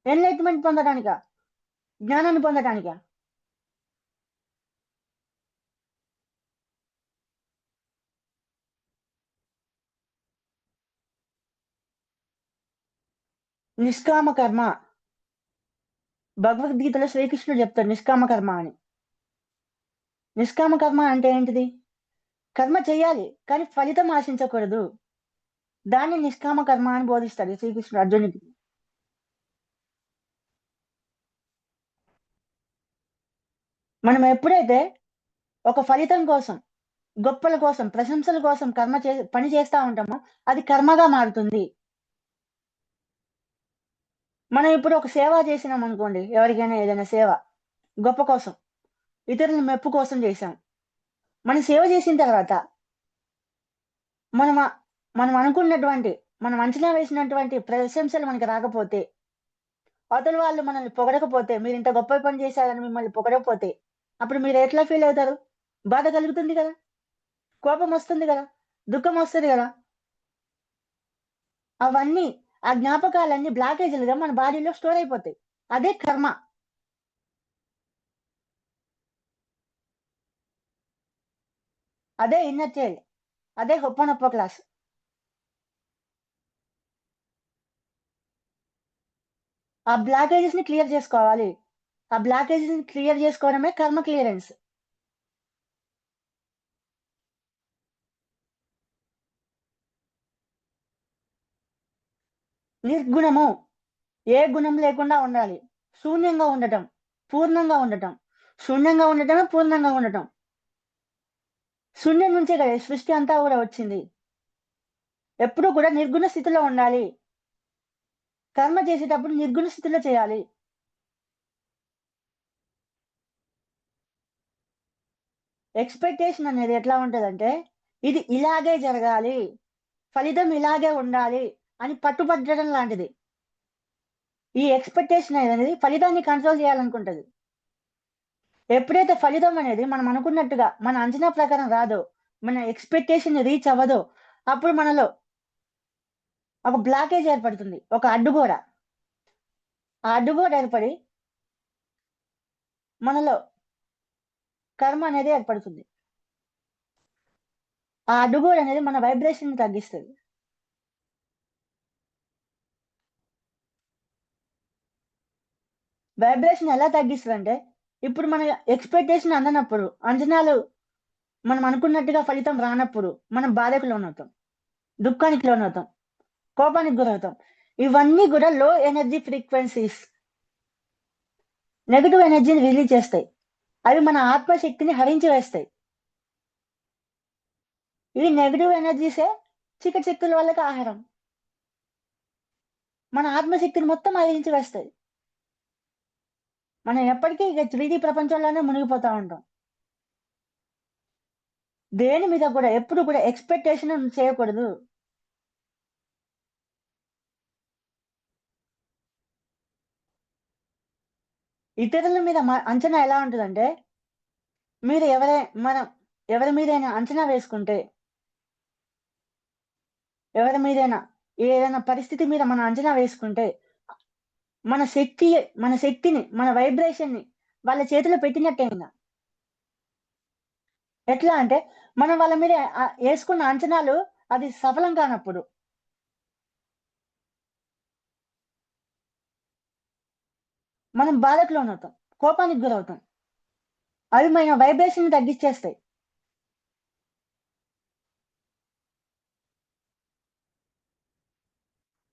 ఎన్‌లైట్‌మెంట్ పొందడానికా? జ్ఞానాన్ని పొందడానికా? నిష్కామ కర్మ. భగవద్గీతలో శ్రీకృష్ణుడు చెప్తాడు నిష్కామ కర్మ అని. నిష్కామ కర్మ అంటే ఏంటిది? కర్మ చెయ్యాలి, కానీ ఫలితం ఆశించకూడదు. దాన్ని నిష్కామ కర్మ అని బోధిస్తాడు శ్రీకృష్ణుడు అర్జునుడికి. మనం ఎప్పుడైతే ఒక ఫలితం కోసం, గొప్పల కోసం, ప్రశంసల కోసం పని చేస్తా ఉంటామో అది కర్మగా మారుతుంది. మనం ఇప్పుడు ఒక సేవ చేసినాం అనుకోండి, ఎవరికైనా ఏదైనా సేవ గొప్ప కోసం, ఇతరుల మెప్పు కోసం చేశాం. మనం సేవ చేసిన తర్వాత మనం మనం అనుకున్నటువంటి, మనం అంచనా వేసినటువంటి ప్రశంసలు మనకి రాకపోతే, అవతల వాళ్ళు మనల్ని పొగడకపోతే, మీరు ఇంత గొప్ప పని చేశారని మిమ్మల్ని పొగడకపోతే, అప్పుడు మీరు ఎట్లా ఫీల్ అవుతారు? బాధ కలుగుతుంది కదా, కోపం వస్తుంది కదా, దుఃఖం వస్తుంది కదా. అవన్నీ, ఆ జ్ఞాపకాలన్నీ బ్లాకేజీలుగా మన బాడీలో స్టోర్ అయిపోతాయి. అదే కర్మ. అదే ఇన్నర్ చైల్డ్. అదే హొప్పనొప్ప క్లాస్. ఆ బ్లాకేజెస్ ని క్లియర్ చేసుకోవాలి. ఆ బ్లాకేజెస్ ని క్లియర్ చేసుకోవడమే కర్మ క్లియరెన్స్. నిర్గుణము. ఏ గుణం లేకుండా ఉండాలి. శూన్యంగా ఉండటం, పూర్ణంగా ఉండటం. శూన్యంగా ఉండటమే పూర్ణంగా ఉండటం. శూన్యం నుంచే కదా ఈ సృష్టి అంతా కూడా వచ్చింది. ఎప్పుడూ కూడా నిర్గుణ స్థితిలో ఉండాలి. కర్మ చేసేటప్పుడు నిర్గుణ స్థితిలో చేయాలి. ఎక్స్‌పెక్టేషన్ అనేది ఎట్లా ఉంటదంటే, ఇది ఇలాగే జరగాలి, ఫలితం ఇలాగే ఉండాలి అని పట్టుబట్టడం లాంటిది. ఈ ఎక్స్‌పెక్టేషన్ అనేది ఫలితాన్ని కంట్రోల్ చేయాలనుకుంటది. ఎప్పుడైతే ఫలితం అనేది మనం అనుకున్నట్టుగా, మన అంచనా ప్రకారం రాదో, మన ఎక్స్‌పెక్టేషన్‌ని రీచ్ అవ్వదో, అప్పుడు మనలో ఒక బ్లాకేజ్ ఏర్పడుతుంది. ఒక అడ్డుగోడ. ఆ అడ్డుగోడ ఏర్పడి మనలో కర్మ అనేది ఏర్పడుతుంది. ఆ అడ్డుగోడ అనేది మన వైబ్రేషన్‌ని తగ్గిస్తది. వైబ్రేషన్ ఎలా తగ్గిస్తదంటే, ఇప్పుడు మన ఎక్స్‌పెక్టేషన్ అందనప్పుడు, అంచనాలు మనం అనుకున్నట్టుగా ఫలితం రానప్పుడు, మనం బాధకు లోనవుతాం. దుఃఖానికి లోనవుతాం. కోపానికి గురవుతాం. ఇవన్నీ గూడా లో ఎనర్జీ ఫ్రీక్వెన్సీస్. నెగెటివ్ ఎనర్జీని రిలీజ్ చేస్తాయి. అవి మన ఆత్మశక్తిని హరించి వేస్తాయి. ఈ నెగెటివ్ ఎనర్జీసే చీకటి శక్తుల వాళ్ళకి ఆహారం. మన ఆత్మశక్తిని మొత్తం హరించి వేస్తాయి. మనం ఎప్పటికీ ఇక 3D ప్రపంచంలోనే మునిగిపోతా ఉంటాం. దేని మీద కూడా ఎప్పుడు కూడా ఎక్స్‌పెక్టేషన్ చేయకూడదు. ఇతరుల మీద అంచనా ఎలా ఉంటదంటే, మీరు మనం ఎవరి మీదైనా అంచనా వేసుకుంటే, ఎవరి మీదైనా ఏదైనా పరిస్థితి మీద మనం అంచనా వేసుకుంటే, మన శక్తి మన శక్తిని, మన వైబ్రేషన్‌ని వాళ్ళ చేతిలో పెట్టినట్టే ఇంగ. ఎట్లా అంటే, మనం వాళ్ళ మీద యేసుకున్న అంచనాలు అది సఫలం కానప్పుడు, మనం బాధకు లోనవుతాం. కోపానికి గురవుతాం. అవి మన వైబ్రేషన్‌ని తగ్గిచ్చేస్తాయి.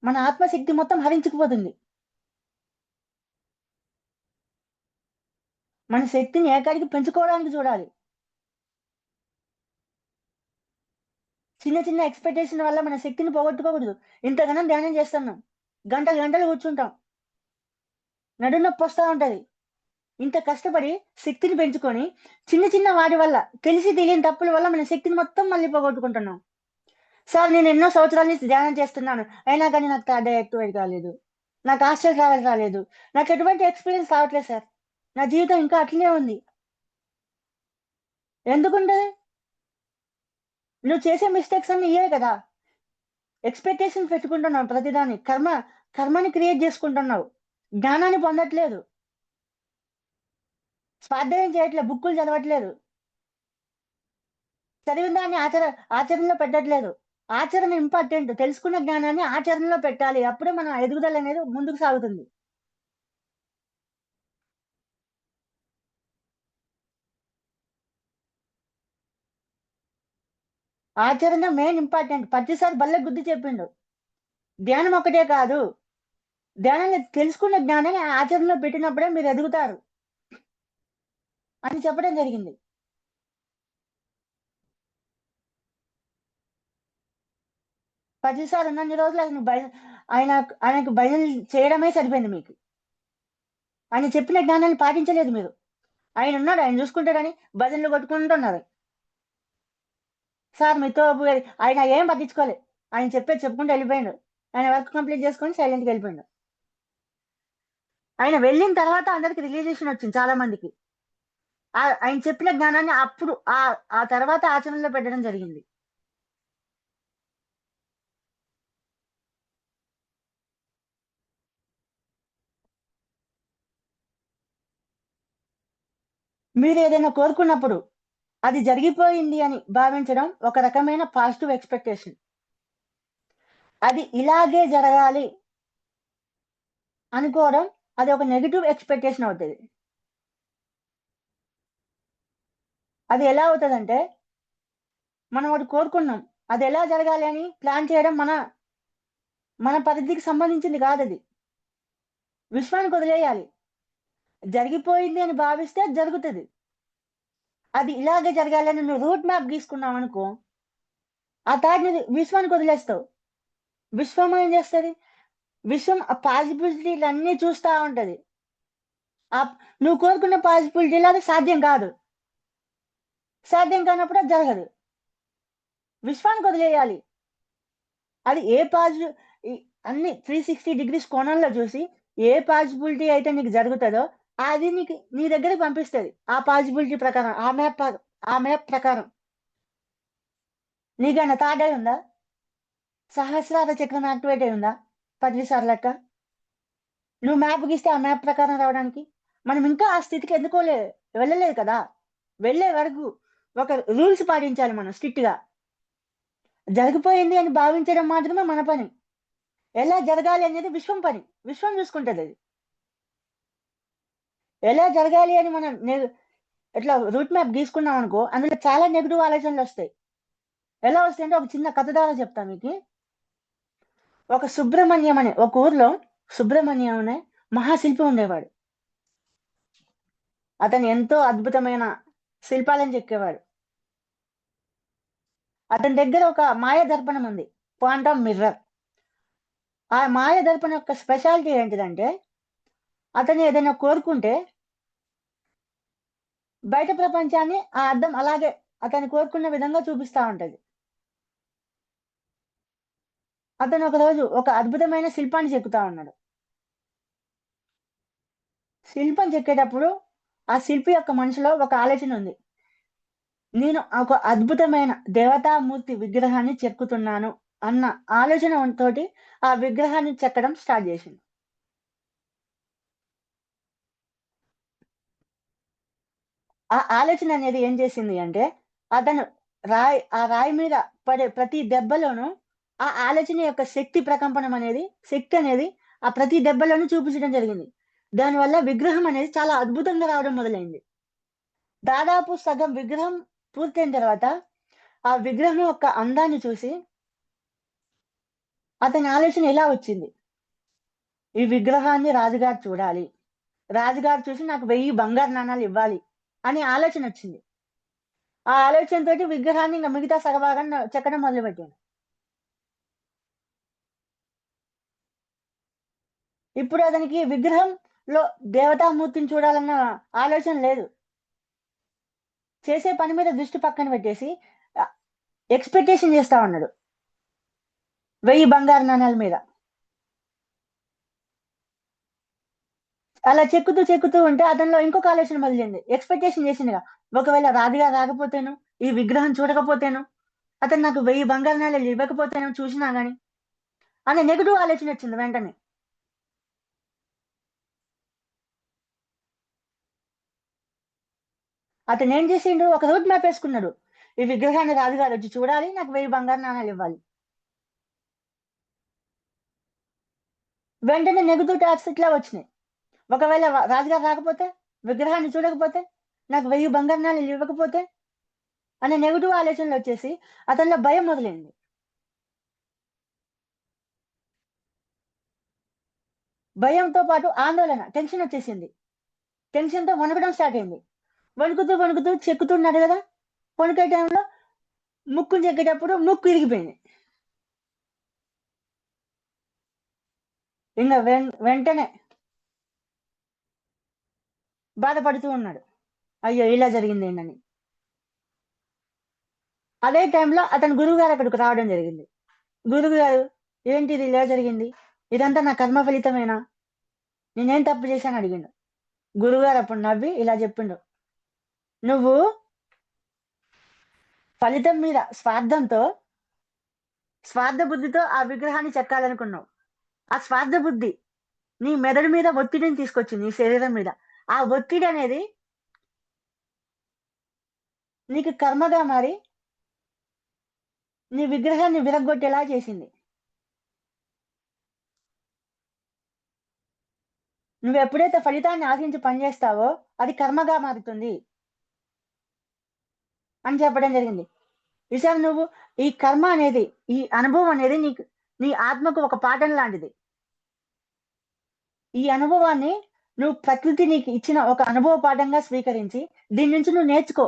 మన ఆత్మశక్తి మొత్తం హరించుకుపోతుంది. మన శక్తిని ఏకాడికి పెంచుకోవడానికి చూడాలి. చిన్న చిన్న ఎక్స్‌పెక్టేషన్ వల్ల మన శక్తిని పోగొట్టుకోకూడదు. ఇంతగనం ధ్యానం చేస్తున్నాం. గంటలు గంటలు కూర్చుంటాం. నడుము నొప్పొస్తా ఉంటది. ఇంత కష్టపడి శక్తిని పెంచుకొని, చిన్న చిన్న వాటి వల్ల, తెలిసి తెలియని తప్పుల వల్ల మన శక్తిని మొత్తం మళ్ళీ పోగొట్టుకుంటున్నాం. సార్ నేను ఎన్నో సంవత్సరాల నుంచి ధ్యానం చేస్తున్నాను, అయినా కానీ నాకు థర్డ్ ఐ యాక్టివేట్ కాలేదు, నాకు ఆస్ట్రల్ ట్రావెల్ రాలేదు, నాకు ఎటువంటి ఎక్స్పీరియన్స్ రావట్లేదు సార్, నా జీవితం ఇంకా అట్లనే ఉంది. ఎందుకుంటది? నువ్వు చేసే మిస్టేక్స్ అన్ని ఇవే కదా. ఎక్స్పెక్టేషన్ పెట్టుకుంటున్నావు ప్రతిదాని, కర్మని క్రియేట్ చేసుకుంటున్నావు, జ్ఞానాన్ని పొందట్లేదు, స్వాధ్యాయం చేయట్లేదు, బుక్కులు చదవట్లేదు, చదివిన దాన్ని ఆచరణలో పెట్టట్లేదు. ఆచరణ ఇంపార్టెంట్. తెలుసుకున్న జ్ఞానాన్ని ఆచరణలో పెట్టాలి, అప్పుడే మన ఎదుగుదల అనేది ముందుకు సాగుతుంది. ఆచరణ మెయిన్ ఇంపార్టెంట్. ప్రతిసారి బల్లె గుద్ది చెప్పిండు, ధ్యానం ఒకటే కాదు, ధ్యానాన్ని తెలుసుకున్న జ్ఞానాన్ని ఆచరణలో పెట్టినప్పుడే మీరు ఎదుగుతారు అని చెప్పడం జరిగింది. ప్రతిసారి ఉన్నన్ని రోజులు ఆయనకు భజన చేయడమే సరిపోయింది మీకు. ఆయన చెప్పిన జ్ఞానాన్ని పాటించలేదు మీరు. ఆయన ఉన్నాడు, ఆయన చూసుకుంటాడని భజనలు కొట్టుకుంటున్నారు. సార్ మీతో ఆయన ఏం పట్టించుకోలేదు, ఆయన చెప్పేది చెప్పుకుంటూ వెళ్ళిపోయాడు, ఆయన వర్క్ కంప్లీట్ చేసుకొని సైలెంట్గా వెళ్ళిపోయాడు. ఆయన వెళ్ళిన తర్వాత అందరికి రిలీజేషన్ వచ్చింది చాలా మందికి. ఆయన చెప్పిన జ్ఞానాన్ని అప్పుడు ఆ తర్వాత ఆచరణలో పెట్టడం జరిగింది. మీరు ఏదైనా కోరుకున్నప్పుడు అది జరిగిపోయింది అని భావించడం ఒక రకమైన పాజిటివ్ ఎక్స్పెక్టేషన్. అది ఇలాగే జరగాలి అనుకోవడం అది ఒక నెగిటివ్ ఎక్స్పెక్టేషన్ అవుతుంది. అది ఎలా అవుతుందంటే, మనం ఒకటి కోరుకున్నాం, అది ఎలా జరగాలి అని ప్లాన్ చేయడం మన పరిధికి సంబంధించింది కాదు. అది విశ్వానికి వదిలేయాలి. జరిగిపోయింది అని భావిస్తే జరుగుతుంది. అది ఇలాగే జరగాలని నువ్వు రూట్ మ్యాప్ గీసుకున్నావు అనుకో, ఆ థాట్ని విశ్వానికి వదిలేస్తావు. విశ్వం ఏం చేస్తుంది? విశ్వం ఆ పాసిబిలిటీలు అన్నీ చూస్తూ ఉంటది. నువ్వు కోరుకున్న పాసిబిలిటీలు అది సాధ్యం కాదు. సాధ్యం కానప్పుడు అది జరగదు. విశ్వానికి వదిలేయాలి. అది ఏ పాజిటివ్, అన్ని 360 డిగ్రీస్ కోణంలో చూసి ఏ పాసిబిలిటీ అయితే నీకు జరుగుతుందో అది నీకు నీ దగ్గరికి పంపిస్తుంది. ఆ పాసిబిలిటీ ప్రకారం, ఆ మ్యాప్ ప్రకారం. నీకన్నా థర్డ్ ఐ ఉందా? సహస్రార చక్రం యాక్టివేట్ అయి ఉందా 10 సార్లు లెక్క? నువ్వు మ్యాప్ గీస్తే ఆ మ్యాప్ ప్రకారం రావడానికి మనం ఇంకా ఆ స్థితికి వెళ్ళలేదు కదా. వెళ్ళే వరకు ఒక రూల్స్ పాటించాలి మనం స్ట్రిక్ట్ గా. జరిగిపోయింది అని భావించడం మాత్రమే మన పని. ఎలా జరగాలి అనేది విశ్వం పని, విశ్వం చూసుకుంటది. అది ఎలా జరగాలి అని మనం ఇట్లా రూట్ మ్యాప్ గీసుకున్నాం అనుకో, అందులో చాలా నెగిటివ్ ఆలోచనలు వస్తాయి. ఎలా వస్తాయంటే ఒక చిన్న కథ ద్వారా చెప్తా మీకు. ఒక సుబ్రహ్మణ్యం అనే ఒక ఊర్లో సుబ్రహ్మణ్యం అనే మహాశిల్పి ఉండేవాడు. అతను ఎంతో అద్భుతమైన శిల్పాలను చెక్కేవాడు. అతని దగ్గర ఒక మాయ దర్పణం ఉంది, క్వాంటమ్ మిర్రర్. ఆ మాయ దర్పణం యొక్క స్పెషాలిటీ ఏంటిదంటే, అతను ఏదైనా కోరుకుంటే బయట ప్రపంచాన్ని ఆ అద్దం అలాగే అతను కోరుకున్న విధంగా చూపిస్తా ఉంటది. అతను ఒక రోజు ఒక అద్భుతమైన శిల్పాన్ని చెక్కుతా ఉన్నాడు. శిల్పం చెక్కేటప్పుడు ఆ శిల్పి యొక్క మనసులో ఒక ఆలోచన ఉంది, నేను ఒక అద్భుతమైన దేవతామూర్తి విగ్రహాన్ని చెక్కుతున్నాను అన్న ఆలోచన తోటి ఆ విగ్రహాన్ని చెక్కడం స్టార్ట్ చేసింది. ఆ ఆలోచన అనేది ఏం చేసింది అంటే, అతను ఆ రాయి మీద పడే ప్రతి దెబ్బలోనూ ఆ ఆలోచన యొక్క శక్తి అనేది ఆ ప్రతి దెబ్బలోనూ చూపించడం జరిగింది. దానివల్ల విగ్రహం అనేది చాలా అద్భుతంగా రావడం మొదలైంది. దాదాపు సగం విగ్రహం పూర్తయిన తర్వాత ఆ విగ్రహం యొక్క అందాన్ని చూసి అతని ఆలోచన ఎలా వచ్చింది, ఈ విగ్రహాన్ని రాజుగారు చూడాలి, రాజుగారు చూసి నాకు 1000 బంగారు నాణాలు ఇవ్వాలి అనే ఆలోచన వచ్చింది. ఆ ఆలోచనతోటి విగ్రహాన్ని ఇంకా మిగతా సగభాగాన్ని చెక్కడం మొదలుపెట్టాను. ఇప్పుడు అతనికి విగ్రహంలో దేవతామూర్తిని చూడాలన్న ఆలోచన లేదు. చేసే పని మీద దృష్టి పక్కన పెట్టేసి ఎక్స్పెక్టేషన్ చేస్తా ఉన్నాడు. 1000 బంగారు నాణాల మీద. అలా చెక్కుతూ, చెక్కుతూ ఉంటే అతనిలో ఇంకొక ఆలోచన మొదలైంది. ఎక్స్‌పెక్టేషన్ చేసిండుగా. ఒకవేళ రాజుగారు రాకపోతేను, ఈ విగ్రహం చూడకపోతేను, అతను నాకు 1000 బంగారు నాణాలు ఇవ్వకపోతేను చూసినా గాని, అనే నెగెటివ్ ఆలోచనొచ్చింది వెంటనే. అతనేం చేసిండు, ఒక రూట్ మ్యాప్ ఏసుకున్నాడు. ఈ విగ్రహాన్ని రాజుగారొచ్చి చూడాలి, నాకు 1000 బంగారు నాణాలివ్వాలి. వెంటనే నెగెటివ్ థాట్స్ ఇట్లా వచ్చినాయి. ఒకవేళ రాజుగారు రాకపోతే, విగ్రహాన్ని చూడకపోతే, నాకు 1000 బంగారు నాణాలు ఇవ్వకపోతే, అనే నెగెటివ్ ఆలోచనలొచ్చేసి అతనిలో భయం మొదలైంది. భయంతో పాటు ఆందోళన, టెన్షనొచ్చేసింది. టెన్షన్‌తో వణకడం స్టార్ట్ అయింది. వణుకుతూ, వణుకుతూ చెక్కుతున్నాడు గదా! వణుకే టైంలో ముక్కుని చెక్కేటప్పుడు ముక్కు ఇరిగిపోయింది. ఇంగ వెంటనే బాధపడుతూ ఉన్నాడు. అయ్యో! ఇలా జరిగిందేంటని. అదే టైంలో అతని గురువుగారు అక్కడికి రావడం జరిగింది. గురువుగారు, "ఏంటిది ఇలా జరిగింది? ఇదంతా నా కర్మ ఫలితమేనా? నేనేం తప్పు చేశాను?" అడిగిండు. గురువుగారు అప్పుడు నవ్వి ఇలా చెప్పిండు. "నువ్వు ఫలితం మీద స్వార్థ బుద్ధితో ఆ విగ్రహాన్ని చెక్కాలనుకున్నావు. ఆ స్వార్థ బుద్ధి నీ మెదడు మీద ఒత్తిడిని తీసుకొచ్చింది. నీ శరీరం మీద. ఆ ఒత్తిడనేది నీకు కర్మగా మారి నీ విగ్రహాన్ని విరగ్గొట్టేలా చేసింది. నువ్వెప్పుడైతే ఫలితాన్ని ఆశించి పని చేస్తావో అది కర్మగా మారుతుంది" అని చెప్పడం జరిగింది. ఈసారి నువ్వు ఈ కర్మ అనేది, ఈ అనుభవం అనేది నీ ఆత్మకు ఒక పాఠం లాంటిది. ఈ అనుభవాన్ని నువ్వు ప్రకృతి నీకు ఇచ్చిన ఒక అనుభవ పాఠంగా స్వీకరించి, దీని నుంచి నువ్వు నేర్చుకో.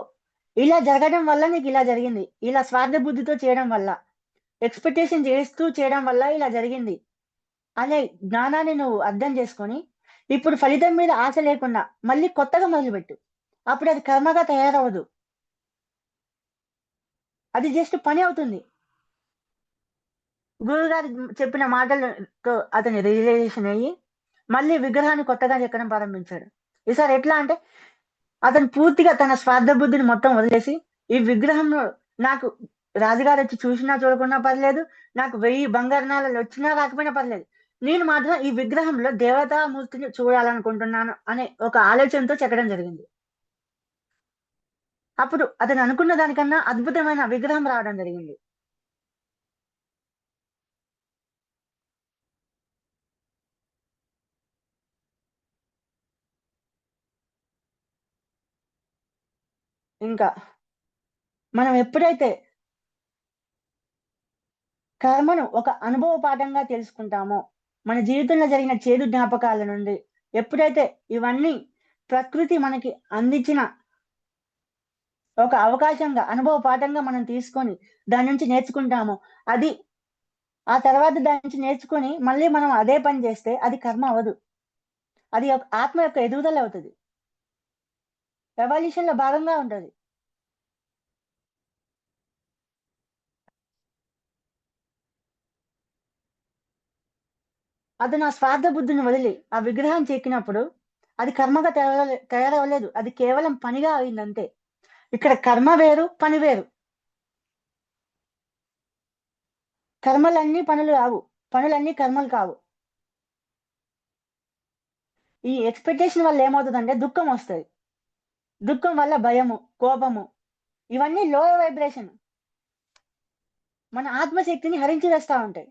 ఇలా జరగడం వల్ల నీకిలా జరిగింది. ఇలా స్వార్థ బుద్ధితో చేయడం వల్ల, ఎక్స్‌పెక్టేషన్ చేస్తూ చేయడం వల్ల ఇలా జరిగింది అనే జ్ఞానాన్ని నువ్వు అర్థం చేసుకొని, ఇప్పుడు ఫలితం మీద ఆశ లేకుండా మళ్ళీ కొత్తగా మొదలుపెట్టు. అప్పుడది కర్మగా తయారవ్వదు. అది జస్ట్ పని అవుతుంది. గురువుగారు చెప్పిన మాటలతో అతను రియలైజేషన్ అయ్యి, మళ్ళీ విగ్రహాన్ని కొత్తగా చెక్కడం ప్రారంభించాడు. ఈసారి ఎట్లా అంటే, అతను పూర్తిగా తన స్వార్థ బుద్ధిని మొత్తం వదిలేసి, ఈ విగ్రహంలో నాకు రాజుగారొచ్చి చూసినా చూడకున్నా పర్లేదు, నాకు 1000 బంగారు నాణాలొచ్చినా రాకపోయినా పర్లేదు. నేను మాత్రం ఈ విగ్రహంలో దేవతామూర్తిని చూడాలనుకుంటున్నాను అనే ఒక ఆలోచనతో చెక్కడం జరిగింది. అప్పుడు అతను అనుకున్న దానికన్నా అద్భుతమైన విగ్రహం రావడం జరిగింది. ఇంకా మనం ఎప్పుడైతే కర్మను ఒక అనుభవ పాఠంగా తెలుసుకుంటామో, మన జీవితంలో జరిగిన చేదు జ్ఞాపకాల నుండి ఎప్పుడైతే ఇవన్నీ ప్రకృతి మనకి అందించిన ఒక అవకాశంగా, అనుభవ పాఠంగా మనం తీసుకొని దాని నుంచి నేర్చుకుంటామో, అది ఆ తర్వాత దాని నుంచి నేర్చుకొని మళ్ళీ మనం అదే పని చేస్తే అది కర్మ అవ్వదు. అది ఒక ఆత్మ యొక్క ఎదుగుదల అవుతది. ఎవల్యూషన్‌లో భాగంగా ఉంటది. అతను ఆ స్వార్థ బుద్ధిని వదిలి ఆ విగ్రహం చెక్కినప్పుడు అది కర్మగా తయారవ్వలేదు. అది కేవలం పనిగా అయిందంతే. ఇక్కడ కర్మ వేరు, పని వేరు. కర్మలన్నీ పనులు కావు. పనులన్నీ కర్మలు కావు. ఈ ఎక్స్‌పెక్టేషన్ వల్ల ఏమవుతదంటే దుఃఖమొస్తది. దుఃఖం వల్ల భయము, కోపము ఇవన్నీ లోయర్ వైబ్రేషన్. మన ఆత్మశక్తిని హరించి వేస్తా ఉంటాయి.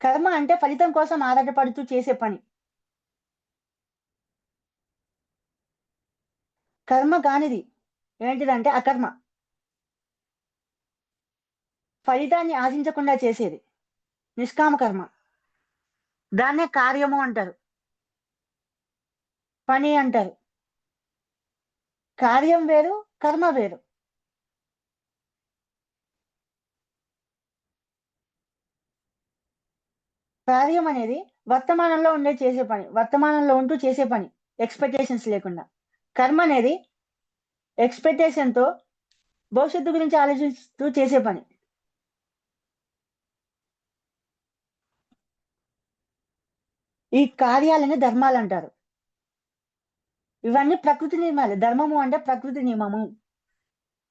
కర్మ అంటే ఫలితం కోసం ఆరాటపడుతూ చేసే పని. కర్మ కానిది ఏంటిదంటే అకర్మ. ఫలితాన్ని ఆశించకుండా చేసేది. నిష్కామ కర్మ. దాన్నే కార్యము అంటారు. పని అంటారు. కార్యం వేరు, కర్మ వేరు. కార్యం అనేది వర్తమానంలో ఉండే చేసే పని. వర్తమానంలో ఉంటూ చేసే పని. ఎక్స్‌పెక్టేషన్స్ లేకుండా. కర్మ అనేది ఎక్స్పెక్టేషన్తో భవిష్యత్తు గురించి ఆలోచిస్తూ చేసే పని. ఈ కార్యాలని ధర్మాలు అంటారు. ఇవన్నీ ప్రకృతి నియమాలు. ధర్మము అంటే ప్రకృతి నియమము.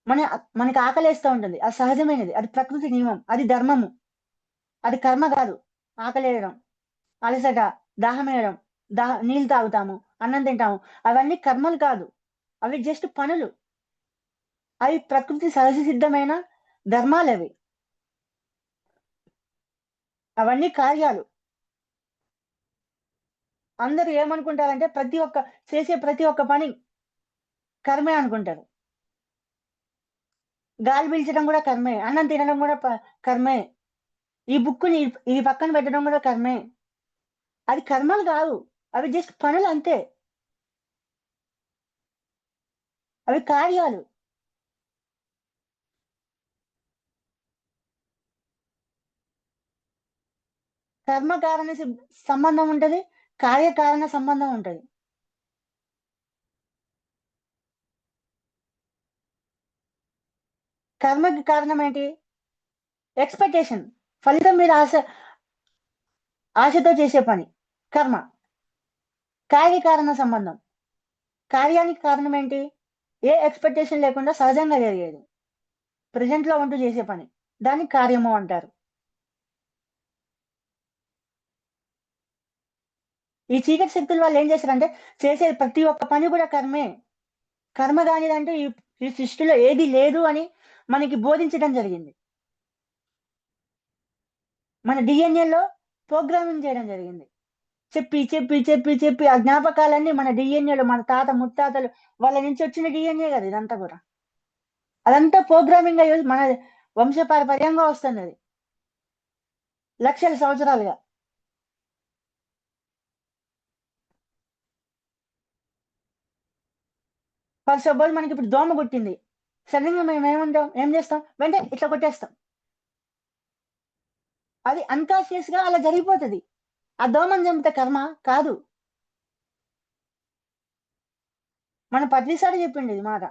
మన మనకి ఆకలేస్తూ ఉంటుంది, అది సహజమైనది, అది ప్రకృతి నియమం, అది ధర్మము, అది కర్మ కాదు. ఆకలేయడం, అలసట, దాహం వేయడం, నీళ్ళు తాగుతాము, అన్నం తింటాము, అవన్నీ కర్మలు కాదు, అవి జస్ట్ పనులు. అవి ప్రకృతి సహజ సిద్ధమైన ధర్మాలు. అవన్నీ కార్యాలు. అందరూ ఏమనుకుంటారంటే ప్రతి ఒక్క పని కర్మే అనుకుంటారు. గాలి పీల్చడం కూడా కర్మే, అన్నం తినడం కూడా కర్మే, ఈ బుక్కుని ఈ పక్కన పెట్టడం కూడా కర్మే. అది కర్మలు కాదు, అవి జస్ట్ పనులు అంతే, అవి కార్యాలు. కర్మ కారణ సంబంధం ఉంటది, కార్యకారణ సంబంధం ఉంటది. కర్మకి కారణం ఏంటి? ఎక్స్పెక్టేషన్, ఫలితం మీద ఆశతో చేసే పని కర్మ. కార్యకారణ సంబంధం, కార్యానికి కారణం ఏంటి? ఏ ఎక్స్పెక్టేషన్ లేకుండా సహజంగా జరిగేది, ప్రజెంట్ లో ఉంటూ చేసే పని, దాన్ని కార్యము అంటారు. ఈ చీకటి శక్తుల వాళ్ళు ఏం చేశారంటే, చేసే ప్రతి ఒక్క పని కూడా కర్మే. కర్మ కానిదంటే ఈ సృష్టిలో ఏది లేదు అని మనకి బోధించడం జరిగింది. మన డిఎన్ఏలో ప్రోగ్రామింగ్ చేయడం జరిగింది. చెప్పి చెప్పి చెప్పి చెప్పి ఆ జ్ఞాపకాలన్నీ మన డిఎన్ఏలో, మన తాత ముత్తాతలు వాళ్ళ నుంచి వచ్చిన డిఎన్ఏ కదా ఇదంతా కూడా. అదంతా ప్రోగ్రామింగ్ అయ్యి మన వంశపారపర్యంగా వస్తుంది, అది లక్షల సంవత్సరాలుగా. ఫర్ సపోజ్ మనకి ఇప్పుడు దోమ కొట్టింది, సడన్గా మేము ఏం చేస్తాం, వెంటనే ఇట్లా కొట్టేస్తాం. అది అన్కాన్షియస్ గా అలా జరిగిపోతుంది. ఆ దోమని చంపితే కర్మ కాదు. మన ప్రతిసారి చెప్పింది ఇది మాట.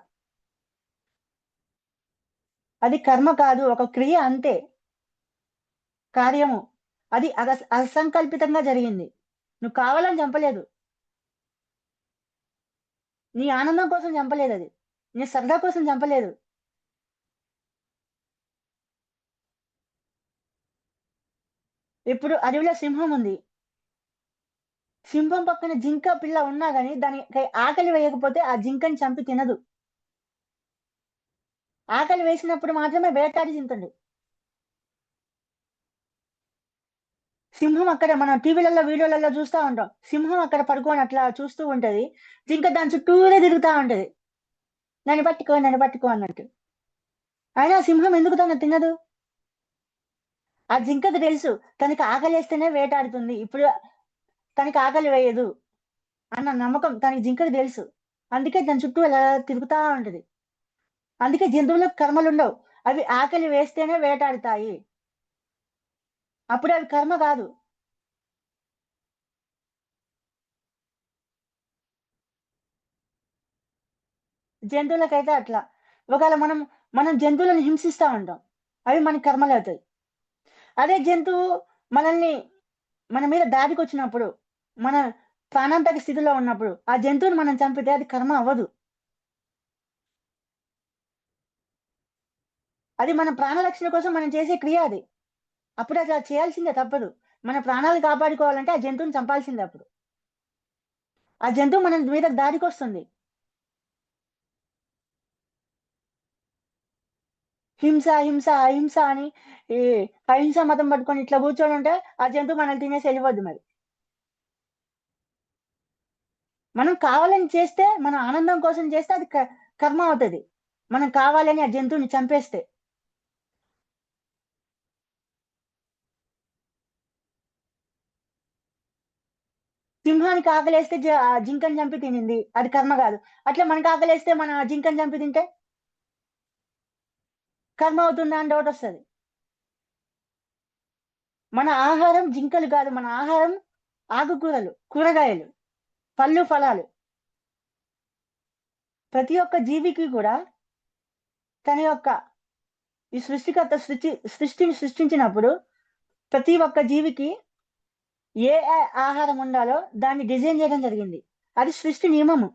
అది కర్మ కాదు, ఒక క్రియ అంతే, కార్యము. అది అసంకల్పితంగా జరిగింది, నువ్వు కావాలని చంపలేదు, నీ ఆనందం కోసం చంపలేదు, అది నీ సరదా కోసం చంపలేదు. ఇప్పుడు అడవిలో సింహం ఉంది, సింహం పక్కన జింక పిల్ల ఉన్నా గానీ దానికి ఆకలి వేయకపోతే ఆ జింకని చంపి తినదు. ఆకలి వేసినప్పుడు మాత్రమే వేటాడి తింటుంది. సింహం అక్కడ మనం టీవీలలో వీడియోలలో చూస్తూ ఉంటాం, సింహం అక్కడ పడుకొని అట్లా చూస్తూ ఉంటది, జింక దాని చుట్టూరే తిరుగుతూ ఉంటది, నన్ను పట్టుకో అన్నట్టు. అయినా సింహం ఎందుకు తను తినదు? ఆ జింకకు తెలుసు తనకి ఆకలిస్తేనే వేటాడుతుంది, ఇప్పుడు తనకి ఆకలి వేయదు అన్న నమ్మకం తనకి జింకకు తెలుసు. అందుకే దాని చుట్టూ అలా తిరుగుతా ఉంటది. అందుకే జంతువులకు కర్మలు ఉండవు, అవి ఆకలి వేస్తేనే వేటాడుతాయి, అప్పుడు అవి కర్మ కాదు. జంతువులకైతే అట్లా. ఒకవేళ మనం జంతువులను హింసిస్తా ఉంటాం, అవి మనకి కర్మలు అవుతాయి. అదే జంతువు మనల్ని మన మీద దాడికి వచ్చినప్పుడు, మన ప్రాణాంతక స్థితిలో ఉన్నప్పుడు ఆ జంతువుని మనం చంపితే అది కర్మ అవ్వదు. అది మన ప్రాణరక్షణ కోసం మనం చేసే క్రియ అది, అప్పుడు అట్లా చేయాల్సిందే, తప్పదు. మన ప్రాణాలు కాపాడుకోవాలంటే ఆ జంతువుని చంపాల్సిందే. అప్పుడు ఆ జంతువు మన మీద దాడికి వస్తుంది. హింస హింస అహింస అని ఈ అహింస మతం పట్టుకొని ఇట్లా కూర్చొని ఉంటే ఆ జంతువు మనల్ని తినేసి వెళ్ళిపోద్ది. మరి మనం కావాలని చేస్తే, మన ఆనందం కోసం చేస్తే అది కర్మ అవుతుంది. మనం కావాలని ఆ జంతువుని చంపేస్తే. సింహానికి ఆకలేస్తే ఆ జింకని చంపి తినింది, అది కర్మ కాదు. అట్లా మనకు ఆకలేస్తే మన ఆ జింకని చంపి తింటే కర్మ అవుతుందా అని డౌట్ వస్తుంది. మన ఆహారం జింకలు కాదు, మన ఆహారం ఆకుకూరలు, కూరగాయలు, పళ్ళు, ఫలాలు. ప్రతి ఒక్క జీవికి కూడా తన యొక్క ఈ సృష్టికర్త సృష్టిని సృష్టించినప్పుడు ప్రతి ఒక్క జీవికి ఏ ఆహారం ఉండాలో దాన్ని డిజైన్ చేయడం జరిగింది. అది సృష్టి నియమము.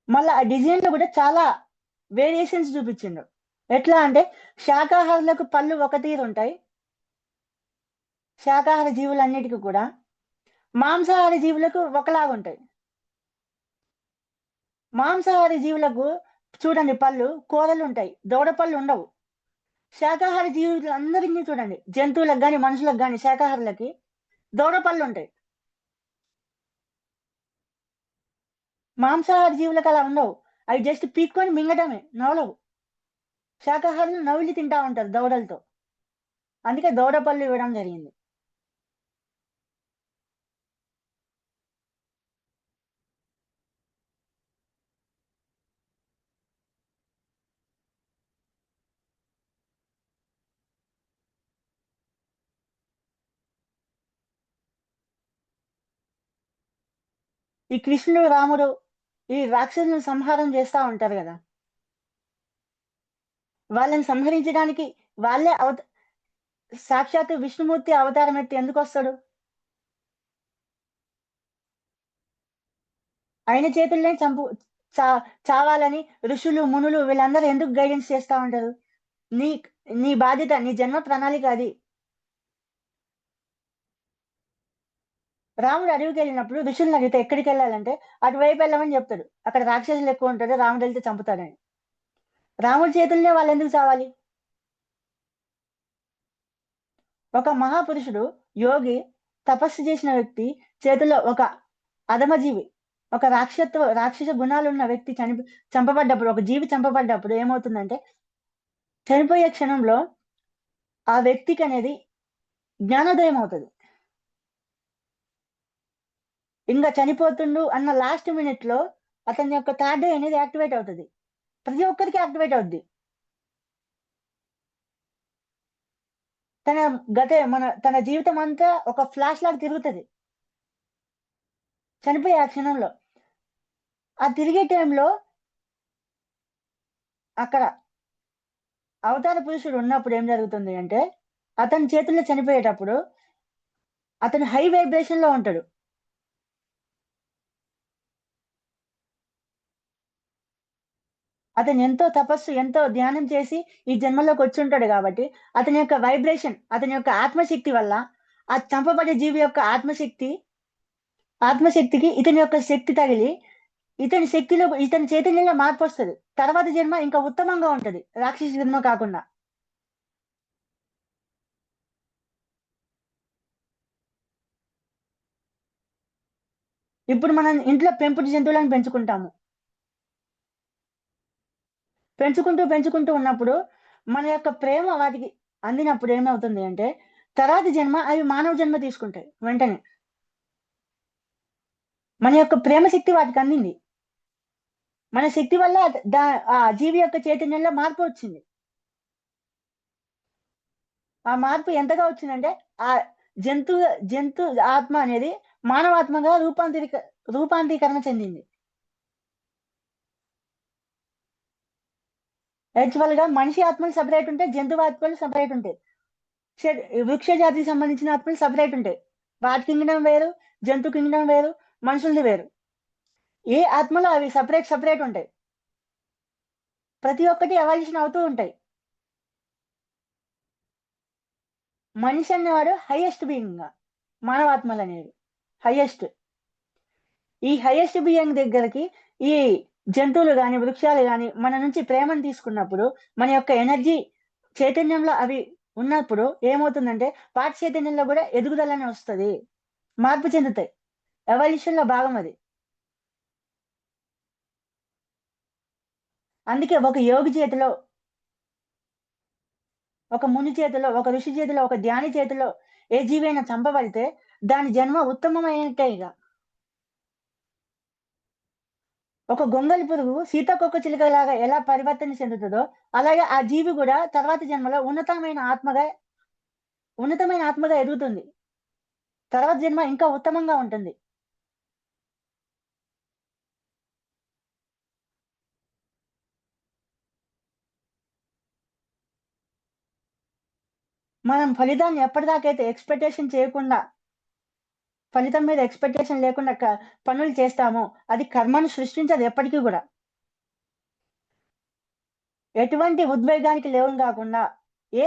మళ్ళీ ఆ డిజైన్ లో కూడా చాలా వేరియేషన్స్ చూపించిండు. ఎట్లా అంటే శాకాహారులకు పళ్ళు ఒక తీరు ఉంటాయి, శాకాహార జీవులన్నిటికీ కూడా. మాంసాహార జీవులకు ఒకలాగా ఉంటాయి. మాంసాహార జీవులకు చూడండి పళ్ళు కూరలు ఉంటాయి, దవడ పళ్ళు ఉండవు. శాకాహార జీవులు అందరికీ చూడండి, జంతువులకు కానీ మనుషులకు కానీ శాకాహారులకి దవడ పళ్ళు ఉంటాయి. మాంసాహార జీవులకు అలా ఉండవు, అవి జస్ట్ పీక్కొని మింగటమే, నవలవు. శాకాహారులు నవిలి తింటా ఉంటారు దవడలతో, అందుకే దవడ పళ్ళు ఇవ్వడం జరిగింది. ఈ కృష్ణుడు రాముడు ఈ రాక్షసులను సంహారం చేస్తా ఉంటారు కదా, వాళ్ళని సంహరించడానికి వాళ్ళే సాక్షాత్తు విష్ణుమూర్తి అవతారం ఎత్తి ఎందుకు వస్తాడు? ఆయన చేతుల్లోనే చావాలని ఋషులు మునులు వీళ్ళందరూ ఎందుకు గైడెన్స్ చేస్తా ఉంటారు? నీ నీ బాధ్యత, నీ జన్మ ప్రణాళిక అది. రాముడు అడవికి వెళ్ళినప్పుడు ఋషులను అడిగితే ఎక్కడికి వెళ్ళాలంటే అటువైపు వెళ్ళమని చెప్తాడు. అక్కడ రాక్షసులు ఎక్కువ ఉంటాడు, రాముడు వెళ్తే చంపుతాడని. రాముడి చేతుల్లోనే వాళ్ళు ఎందుకు చావాలి? ఒక మహాపురుషుడు, యోగి, తపస్సు చేసిన వ్యక్తి చేతుల్లో ఒక అధమజీవి, ఒక రాక్షస గుణాలున్న వ్యక్తి చంపబడ్డప్పుడు, ఒక జీవి చంపబడ్డప్పుడు ఏమవుతుందంటే చనిపోయే క్షణంలో ఆ వ్యక్తికి అనేది జ్ఞానోదయం అవుతుంది. ఇంకా చనిపోతుండు అన్న లాస్ట్ మినిట్ లో అతని యొక్క థర్డ్ ఐ అనేది యాక్టివేట్ అవుతుంది. ప్రతి ఒక్కరికి యాక్టివేట్ అవుద్ది. తన జీవితం అంతా ఒక ఫ్లాష్ లాగా తిరుగుతుంది చనిపోయే ఆ క్షణంలో. ఆ తిరిగే టైంలో అక్కడ అవతార పురుషుడు ఉన్నప్పుడు ఏం జరుగుతుంది అంటే అతని చేతుల్లో చనిపోయేటప్పుడు అతను హై వైబ్రేషన్ లో ఉంటాడు. అతను ఎంతో తపస్సు, ఎంతో ధ్యానం చేసి ఈ జన్మలోకి వచ్చి ఉంటాడు కాబట్టి అతని యొక్క వైబ్రేషన్, అతని యొక్క ఆత్మశక్తి వల్ల ఆ చంపబడే జీవి యొక్క ఆత్మశక్తికి ఇతని యొక్క శక్తి తగిలి ఇతని చైతన్యంలో మార్పు వస్తుంది. తర్వాత జన్మ ఇంకా ఉత్తమంగా ఉంటది, రాక్షస జన్మ కాకుండా. ఇప్పుడు మనం ఇంట్లో పెంపుడు జంతువులను పెంచుకుంటాము. పెంచుకుంటూ ఉన్నప్పుడు మన యొక్క ప్రేమ వాటికి అందినప్పుడు ఏమవుతుంది అంటే తర్వాత జన్మ అవి మానవ జన్మ తీసుకుంటాయి వెంటనే. మన యొక్క ప్రేమ శక్తి వాటికి అందింది. మన శక్తి వల్ల ఆ జీవి యొక్క చైతన్యంలో మార్పు వచ్చింది. ఆ మార్పు ఎంతగా వచ్చిందంటే ఆ జంతు జంతు ఆత్మ అనేది మానవాత్మగా రూపాంతరీకరణ చెందింది. యాక్చువల్ గా మనిషి ఆత్మలు సపరేట్ ఉంటాయి, జంతువు ఆత్మలు సపరేట్ ఉంటాయి. వృక్ష జాతికి సంబంధించిన ఆత్మలు సపరేట్ ఉంటాయి. వాటి కింగ్డమ్ వేరు, జంతు కింగ్డమ్ వేరు, మనుషులది వేరు. ఏ ఆత్మలో అవి సపరేట్ ఉంటాయి. ప్రతి ఒక్కటి ఎవల్యూషన్ అవుతూ ఉంటాయి. మనిషి అన్నవాడు హైయెస్ట్ బీయింగ్, మానవాత్మలు అనేవి హైయెస్ట్. ఈ హైయెస్ట్ బీయింగ్ దగ్గరికి ఈ జంతువులు గాని వృక్షాలు గాని మన నుంచి ప్రేమను తీసుకున్నప్పుడు, మన యొక్క ఎనర్జీ చైతన్యంలో అవి ఉన్నప్పుడు ఏమవుతుందంటే వాటి చైతన్యంలో కూడా ఎదుగుదలనే వస్తుంది, మార్పు చెందుతాయి. ఎవల్యూషన్ లో భాగం అది. అందుకే ఒక యోగి చేతిలో, ఒక ముని చేతిలో, ఒక ఋషి చేతిలో, ఒక ధ్యాని చేతిలో ఏ జీవైనా చంపబడితే దాని జన్మ ఉత్తమమైనట్టే. ఇక ఒక గొంగలి పురుగు సీతాకొక చిలుకలాగా ఎలా పరివర్తన చెందుతుందో అలాగే ఆ జీవి కూడా తర్వాత జన్మలో ఉన్నతమైన ఆత్మగా ఎదుగుతుంది. తర్వాత జన్మ ఇంకా ఉత్తమంగా ఉంటుంది. మనం ఫలితాన్ని ఎప్పటిదాకైతే ఎక్స్పెక్టేషన్ చేయకుండా, ఫలితం మీద ఎక్స్పెక్టేషన్ లేకుండా పనులు చేస్తామో అది కర్మను సృష్టించదు ఎప్పటికీ కూడా. ఎటువంటి ఉద్వేగానికి లోను కాకుండా, ఏ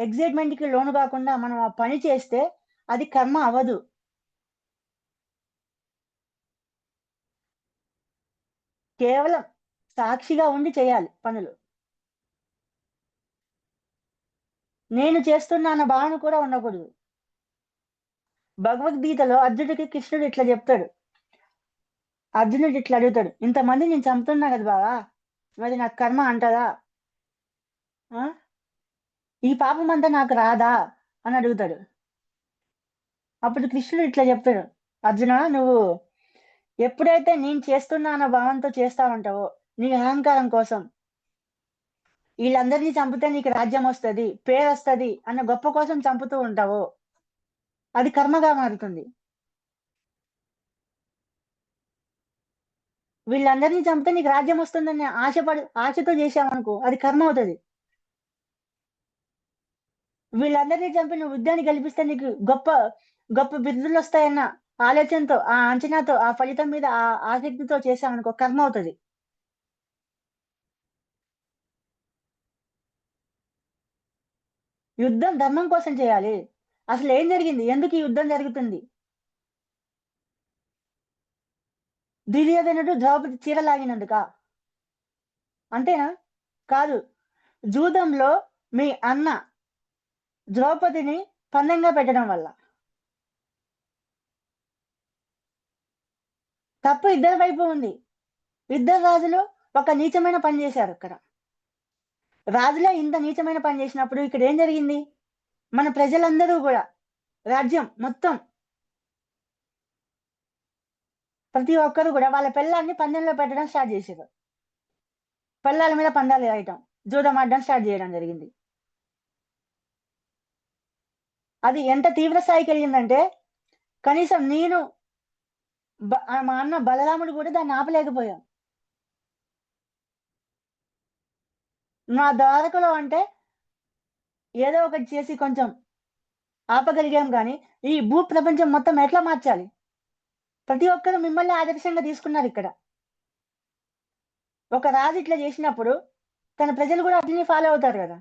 ఎగ్జైట్మెంట్ కి లోను కాకుండా మనం ఆ పని చేస్తే అది కర్మ అవ్వదు. కేవలం సాక్షిగా ఉండి చేయాలి పనులు. నేను చేస్తున్నా అన్న భావన కూడా ఉండకూడదు. భగవద్గీతలో అర్జునుడికి కృష్ణుడు ఇట్లా చెప్తాడు. అర్జునుడు ఇట్లా అడుగుతాడు, ఇంతమంది నేను చంపుతున్నా కదా బావా, మరి నాకు కర్మ అంటదా? ఆ ఈ పాపం అంతా నాకు రాదా అని అడుగుతాడు. అప్పుడు కృష్ణుడు ఇట్లా చెప్తాడు, అర్జున, నువ్వు ఎప్పుడైతే నేను చేస్తున్నా అన్న భావంతో చేస్తా ఉంటావో, నీ అహంకారం కోసం, వీళ్ళందరినీ చంపితే నీకు రాజ్యం వస్తుంది, పేరు వస్తుంది అన్న గొప్ప కోసం చంపుతూ ఉంటావో, అది కర్మగా మారుతుంది. వీళ్ళందరినీ చంపితే నీకు రాజ్యం వస్తుందని ఆశతో చేసావనుకో, అది కర్మ అవుతుంది. వీళ్ళందరినీ చంపి నువ్వు యుద్ధాన్ని గెలిపిస్తే నీకు గొప్ప గొప్ప బిరుదులు వస్తాయన్న ఆలోచనతో, ఆ అంచనాతో, ఆ ఫలితం మీద ఆ ఆసక్తితో చేసావనుకో, కర్మ అవుతుంది. యుద్ధం ధర్మం కోసం చేయాలి. అసలు ఏం జరిగింది, ఎందుకు ఈ యుద్ధం జరుగుతుంది? దుర్యోధనుడు ద్రౌపది చీర లాగినందుక? అంతేనా? కాదు. జూదంలో మీ అన్న ద్రౌపదిని పందెంగా పెట్టడం వల్ల. తప్పు ఇద్దరి వైపు ఉంది. ఇద్దరు రాజులు ఒక నీచమైన పని చేశారు అక్కడ. రాజులే ఇంత నీచమైన పని చేసినప్పుడు ఇక్కడ ఏం జరిగింది? మన ప్రజలందరూ కూడా, రాజ్యం మొత్తం, ప్రతి ఒక్కరు కూడా వాళ్ళ పిల్లల్ని పందెంలో పెట్టడం స్టార్ట్ చేశారు. పిల్లల మీద పందాలు వేయటం, జూదం ఆడడం స్టార్ట్ చేయడం జరిగింది. అది ఎంత తీవ్ర స్థాయికి వెళ్ళిందంటే, కనీసం నేను మా అన్న బలరాముడు కూడా దాన్ని ఆపలేకపోయాం. నా ద్వారకలో అంటే ఏదో ఒకటి చేసి కొంచెం ఆపగలిగాం కానీ, ఈ భూ ప్రపంచం మొత్తం ఎట్లా మార్చాలి? ప్రతి ఒక్కరు మిమ్మల్ని ఆదర్శంగా తీసుకున్నారు ఇక్కడ. ఒక రాజు ఇట్లా చేసినప్పుడు తన ప్రజలు కూడా అట్లనే ఫాలో అవుతారు కదా.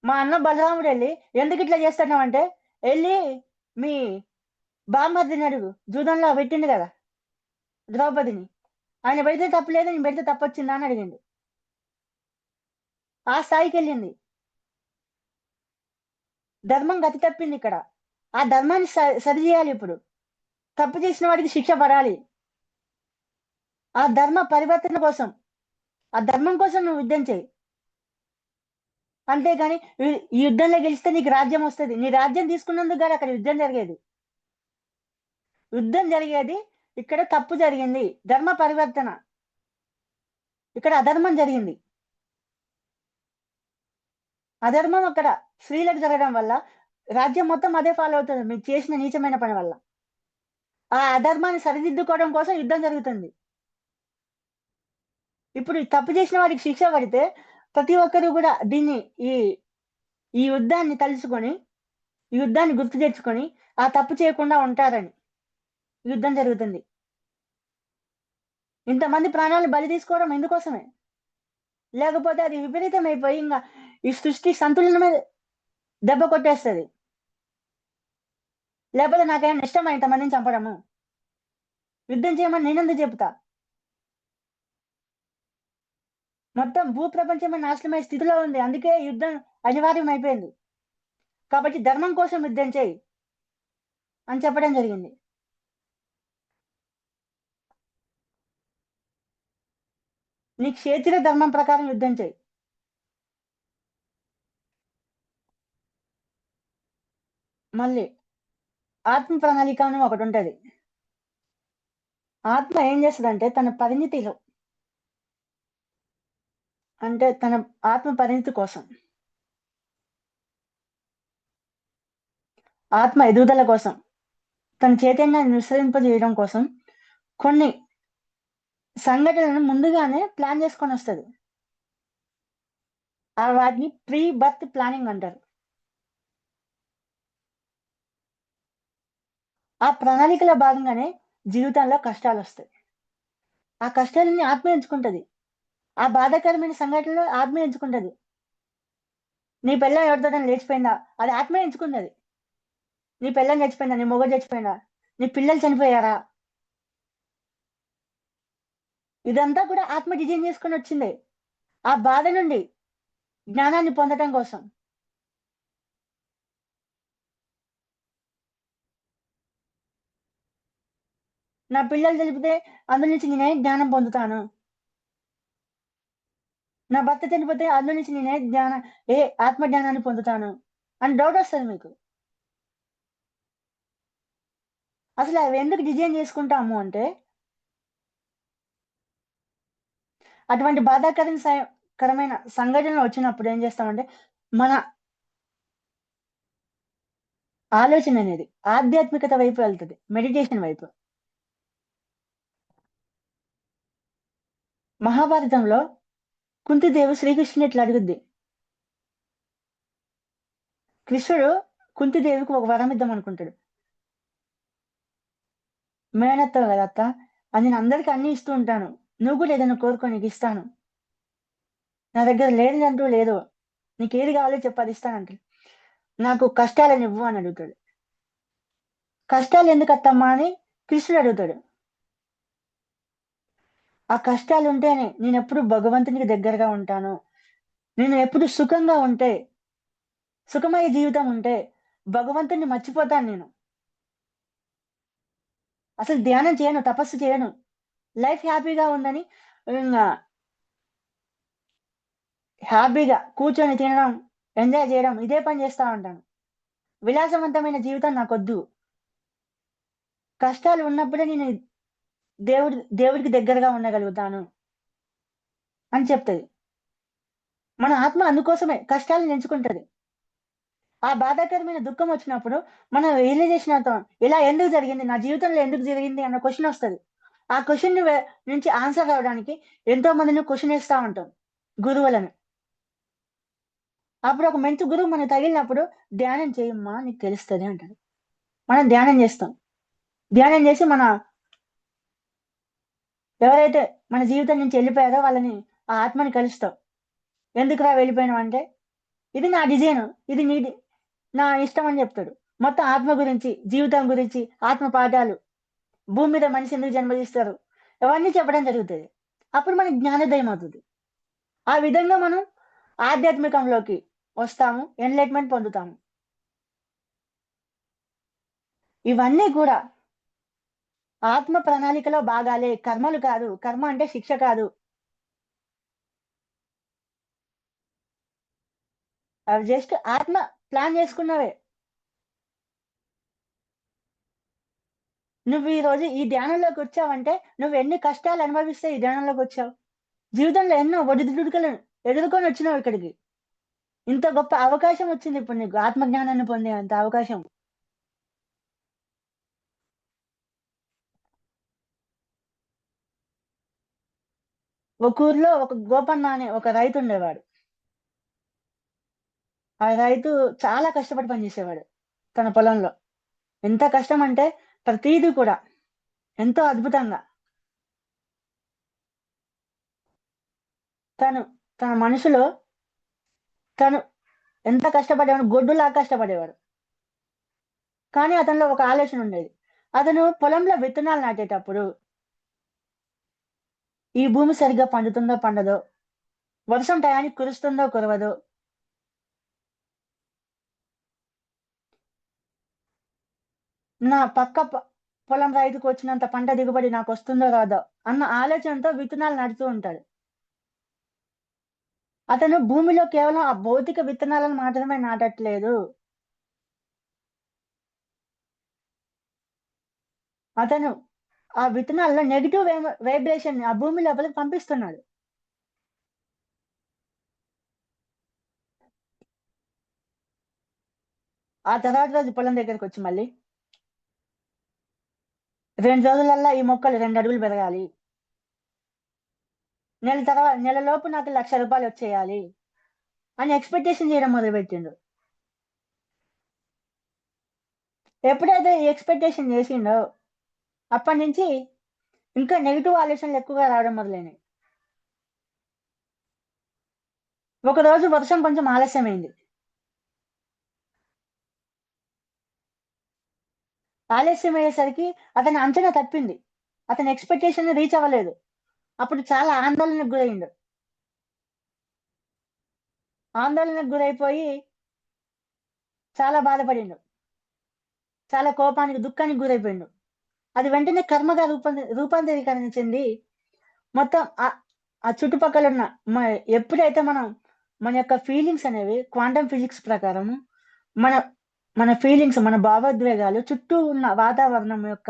మా అన్న బలరాముడు వెళ్ళి, ఎందుకు ఇట్లా చేస్తున్నావు అంటే, వెళ్ళి మీ బామ్మర్దిని అడుగు, జూదంలో పెట్టిండు కదా ద్రౌపదిని, ఆయన పెడితే తప్పు లేదు, నేను పెడితే తప్పు వచ్చిందా అని అడిగిండు. ఆ స్థాయికి వెళ్ళింది. ధర్మం గతి తప్పింది ఇక్కడ. ఆ ధర్మాన్ని సరి చేయాలి. ఇప్పుడు తప్పు చేసిన వాడికి శిక్ష పడాలి. ఆ ధర్మ పరివర్తన కోసం, ఆ ధర్మం కోసం నువ్వు యుద్ధం చేయి. అంతేగాని ఈ యుద్ధంలో గెలిస్తే నీకు రాజ్యం వస్తుంది, నీ రాజ్యం తీసుకున్నందుకు కాదు అక్కడ యుద్ధం జరిగేది. యుద్ధం జరిగేది ఇక్కడ తప్పు జరిగింది, ధర్మ పరివర్తన. ఇక్కడ అధర్మం జరిగింది. అధర్మం అక్కడ స్త్రీలకు జరగడం వల్ల రాజ్యం మొత్తం అదే ఫాలో అవుతుంది, మీరు చేసిన నీచమైన పని వల్ల. ఆ అధర్మాన్ని సరిదిద్దుకోవడం కోసం యుద్ధం జరుగుతుంది. ఇప్పుడు తప్పు చేసిన వాడికి శిక్ష పడితే ప్రతి ఒక్కరు కూడా దీన్ని ఈ ఈ యుద్ధాన్ని తలుచుకొని, ఈ యుద్ధాన్ని గుర్తు తెచ్చుకొని ఆ తప్పు చేయకుండా ఉంటారని యుద్ధం జరుగుతుంది. ఇంతమంది ప్రాణాలు బలి తీసుకోవడం ఎందుకోసమే? లేకపోతే అది విపరీతం అయిపోయి ఇంకా ఈ సృష్టి సంతులనమే దెబ్బ కొట్టేస్తుంది. లేకపోతే నాకేమైనా ఇష్టమా ఇంతమందిని చంపడము? యుద్ధం చేయమని నేనెందుకు చెప్తా? మొత్తం భూ ప్రపంచమే నాశనమయ్యే స్థితిలో ఉంది, అందుకే యుద్ధం అనివార్యం అయిపోయింది. కాబట్టి ధర్మం కోసం యుద్ధం చేయి అని చెప్పడం జరిగింది. నీ క్షేత్ర ధర్మం ప్రకారం యుద్ధం చేయి. మళ్ళీ ఆత్మ ప్రణాళిక అని ఒకటి ఉంటది. ఆత్మ ఏం చేస్తుందంటే తన పరిణితిలో, అంటే తన ఆత్మ పరిణితి కోసం, ఆత్మ ఎదుగుదల కోసం, తన చైతన్యాన్ని విస్తరింపజేయడం కోసం కొన్ని సంఘటనలను ముందుగానే ప్లాన్ చేసుకొని వస్తుంది. వాటిని ప్రీ బర్త్ ప్లానింగ్ అంటారు. ఆ ప్రణాళికలో భాగంగానే జీవితంలో కష్టాలొస్తాయి. ఆ కష్టాలని ఆత్మ ఎంచుకుంటది. ఆ బాధాకరమైన సంఘటనలు ఆత్మ ఎంచుకుంటది. నీ పెళ్ళాం ఎవరితోటైనా లేచిపోయిందా? అది ఆత్మే ఎంచుకున్నది. నీ పెళ్ళాం చచ్చిపోయిందా? నీ మొగుడు చచ్చిపోయిందా? నీ పిల్లలు చనిపోయారా? ఇదంతా కూడా ఆత్మ డిజైన్ చేసుకొనొచ్చిందే. ఆ బాధ నుండి జ్ఞానాన్ని పొందటం కోసం. నా పిల్లలు చనిపోతే అందులో నుంచి నేనే జ్ఞానం పొందుతాను. నా భర్త చనిపోతే అందులో నుంచి నేనే ఆత్మ జ్ఞానాన్ని పొందుతాను అని డౌటొస్తది మీకు. అసలు అవి ఎందుకు డిజైన్ చేసుకుంటాము అంటే, అటువంటి కరమైన సంఘటనలు వచ్చినప్పుడు ఏం చేస్తామంటే, మన ఆలోచన అనేది ఆధ్యాత్మికత వైపు వెళ్తది. మెడిటేషన్ వైపు. మహాభారతంలో కుంతిదేవి శ్రీకృష్ణుని ఇట్లా అడుగుద్ది. కృష్ణుడు కుంతిదేవికి ఒక వరం ఇద్దాం అనుకుంటాడు. మేనత్త కదా అత్త, అది నేను అందరికి అన్ని ఇస్తూ ఉంటాను. నువ్వు కూడా ఏదైనా కోరుకో నీకు ఇస్తాను. నా దగ్గర లేనిదంటూ లేదు. నీకేది కావాలో చెప్పు అది ఇస్తానంటాడు. నాకు కష్టాలనివ్వు అని అడుగుతాడు. కష్టాలు ఎందుకత్తమ్మా అని కృష్ణుడు అడుగుతాడు. ఆ కష్టాలుంటేనే నేనెప్పుడు భగవంతునికి దగ్గరగా ఉంటాను. నేను ఎప్పుడు సుఖంగా ఉంటే, సుఖమయ జీవితం ఉంటే భగవంతుడిని మర్చిపోతాను నేను. అసలు ధ్యానం చేయను, తపస్సు చేయను. లైఫ్ హ్యాపీగా ఉందని ఇంగ హ్యాపీగా కూర్చొని తినడం, ఎంజాయ్ చేయడం ఇదే పని చేస్తా ఉంటాను. విలాసవంతమైన జీవితం నాకొద్దు. కష్టాలు ఉన్నప్పుడే నేను దేవుడికి దగ్గరగా ఉండగలుగుతాను అని చెప్తది. మన ఆత్మ అందుకోసమే కష్టాలను ఎంచుకుంటది. ఆ బాధాకరమైన దుఃఖం వచ్చినప్పుడు మనం రియలైజేషన్ అవుతాం. ఇలా ఎందుకు జరిగింది? నా జీవితంలో ఎందుకు జరిగింది? అన్న క్వెషన్ వస్తది. ఆ క్వెషన్ నుంచి ఆన్సర్ రావడానికి ఎంతో మందిని క్వెషన్ ఏస్తా ఉంటాం గురువులను. అప్పుడు ఒక మంచి గురువు మనకు తగిలినప్పుడు ధ్యానం చేయమ్మా నీకు తెలుస్తది అంటాడు. మనం ధ్యానం చేస్తాం. ధ్యానం చేసి ఎవరైతే మన జీవితం నుంచి వెళ్ళిపోయారో వాళ్ళని ఆ ఆత్మని కలుస్తాం. ఎందుకురా వెళ్ళిపోయినావు అంటే, ఇది నా డిజైన్. ఇది నా ఇష్టం అని చెప్తాడు. మొత్తం ఆత్మ గురించి, జీవితం గురించి, ఆత్మ పాఠాలు, భూమి మీద మనిషి ఎందుకు జన్మనిస్తారు, అవన్నీ చెప్పడం జరుగుతది. అప్పుడు మనకి జ్ఞానోదయం అవుతది. ఆ విధంగా మనం ఆధ్యాత్మికంలోకి వస్తాము. ఎన్‌లైట్‌మెంట్ పొందుతాము. ఇవన్నీ కూడా ఆత్మ ప్రణాళికలో భాగాలే. కర్మలు కాదు. కర్మ అంటే శిక్ష కాదు. అవి జస్ట్ ఆత్మ ప్లాన్ చేసుకున్నవే. నువ్వు ఈరోజు ఈ ధ్యానంలోకొచ్చావంటే, నువ్వెన్ని కష్టాలు అనుభవిస్తే ఈ ధ్యానంలోకొచ్చావు. జీవితంలో ఎన్నో ఒడిదుడుకులను ఎదుర్కొనొచ్చినావు ఇక్కడికి. ఇంత గొప్ప అవకాశం వచ్చింది ఇప్పుడు నీకు ఆత్మజ్ఞానాన్ని పొందేంత అవకాశం. ఒక ఊర్లో ఒక గోపన్న అనే ఒక రైతుండేవాడు. ఆ రైతు చాలా కష్టపడి పనిచేసేవాడు తన పొలంలో. ఎంత కష్టమంటే ప్రతీదీ కూడా ఎంతో అద్భుతంగా తను తన మనసులో తను ఎంత కష్టపడేవాడు, గొడ్డులాగా కష్టపడేవాడు. కానీ అతనిలో ఒక ఆలోచన ఉండేది. అతను పొలంలో విత్తనాలు నాటేటప్పుడు ఈ భూమి సరిగ్గా పండుతుందో పండదో, వర్షం టయానికి కురుస్తుందో కురవదో, నా పక్క పొలం రైతుకు వచ్చినంత పంట దిగుబడి నాకొస్తుందో రాదో అన్న ఆలోచనతో విత్తనాలు నాటుతూ ఉంటాడు. అతను భూమిలో కేవలం ఆ భౌతిక విత్తనాలను మాత్రమే నాటట్లేదు. అతను ఆ విత్తనాల్లో నెగెటివ్ వైబ్రేషన్‌ని ఆ భూమి లోపలికి పంపిస్తున్నాడు. ఆ తర్వాత రోజు పొలం దగ్గరికొచ్చి మళ్ళీ 2 రోజులల్లా ఈ మొక్కలు 2 అడుగులు పెరగాలి. నెలలోపు నాకు రూ. 1,00,000 వచ్చేయాలి అని ఎక్స్‌పెక్టేషన్ చేయడం మొదలుపెట్టిండు. ఎప్పుడైతే ఈ ఎక్స్పెక్టేషన్ చేసిండో అప్పటి నుంచి ఇంకా నెగిటివ్ ఆలోచనలు ఎక్కువగా రావడం మొదలైనవి. ఒకరోజు వర్షం కొంచెం ఆలస్యమైంది. ఆలస్యం అయ్యేసరికి అతని అంచనా తప్పింది. అతని ఎక్స్పెక్టేషన్ రీచ్ అవ్వలేదు. అప్పుడు చాలా ఆందోళనకు గురైండు. ఆందోళనకు గురైపోయి చాలా బాధపడిండు. చాలా కోపానికి, దుఃఖానికి గురైపోయిండు. అది వెంటనే కర్మగా రూపాంతరీకరణ చెంది మొత్తం ఆ చుట్టుపక్కల ఉన్న ఎప్పుడైతే మనం మన యొక్క ఫీలింగ్స్ అనేవి క్వాంటమ్ ఫిజిక్స్ ప్రకారము మన మన ఫీలింగ్స్, మన భావోద్వేగాలు చుట్టూ ఉన్న వాతావరణం యొక్క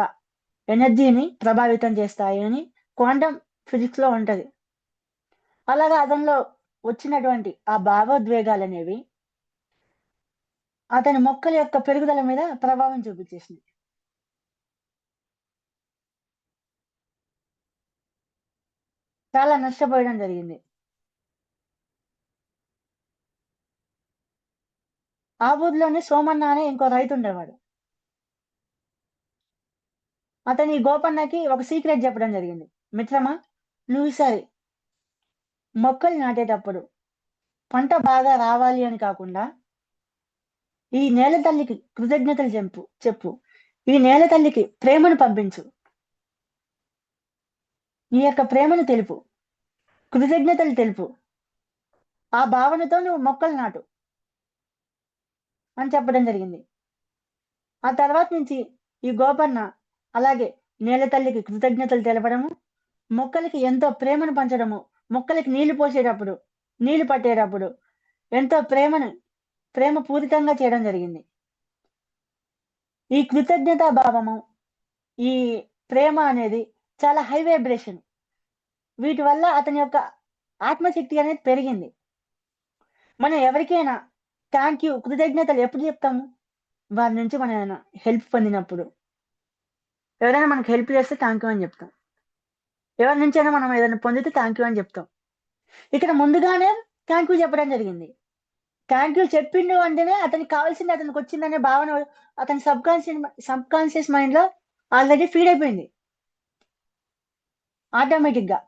ఎనర్జీని ప్రభావితం చేస్తాయి అని క్వాంటమ్ ఫిజిక్స్ లో ఉంటది. అలాగా అతనిలో వచ్చినటువంటి ఆ భావోద్వేగాలు అనేవి అతని మొక్కల యొక్క పెరుగుదల మీద ప్రభావం చూపించేసింది. చాలా నష్టపోయడం జరిగింది. ఆ ఊర్లోనే సోమన్న అనే ఇంకో రైతు ఉండేవాడు. అతని గోపన్నకి ఒక సీక్రెట్ చెప్పడం జరిగింది. మిత్రమా, నువ్వు ఈసారి మొక్కలు నాటేటప్పుడు పంట బాగా రావాలి అని కాకుండా ఈ నేల తల్లికి కృతజ్ఞతలు చెప్పు. ఈ నేల తల్లికి ప్రేమను పంపించు. నీ యొక్క ప్రేమను తెలుపు, కృతజ్ఞతలు తెలుపు. ఆ భావనతో నువ్వు మొక్కలు నాటు అని చెప్పడం జరిగింది. ఆ తర్వాత నుంచి ఈ గోపన్న అలాగే నేల తల్లికి కృతజ్ఞతలు తెలపడము, మొక్కలకి ఎంతో ప్రేమను పంచడము, మొక్కలకి నీళ్లు పోసేటప్పుడు, నీళ్లు పట్టేటప్పుడు ఎంతో ప్రేమ పూరితంగా చేయడం జరిగింది. ఈ కృతజ్ఞతా భావము, ఈ ప్రేమ అనేది చాలా హై వైబ్రేషన్. వీటి వల్ల అతని యొక్క ఆత్మశక్తి అనేది పెరిగింది. మనం ఎవరికైనా థ్యాంక్ యూ, కృతజ్ఞతలు ఎప్పుడు చెప్తాము? వారి నుంచి మనం హెల్ప్ పొందినప్పుడు. ఎవరైనా మనకు హెల్ప్ చేస్తే థ్యాంక్ యూ అని చెప్తాం. ఎవరి నుంచైనా మనం ఏదైనా పొందితే థ్యాంక్ యూ అని చెప్తాం. ఇక్కడ ముందుగానే థ్యాంక్ యూ చెప్పడం జరిగింది. థ్యాంక్ యూ చెప్పిండు అంటేనే అతనికి కావాల్సింది అతనికి వచ్చిందనే భావన అతని సబ్ కాన్షియస్ మైండ్ లో ఆల్రెడీ ఫీడ్ అయిపోయింది. ఆటోమేటిక్ గా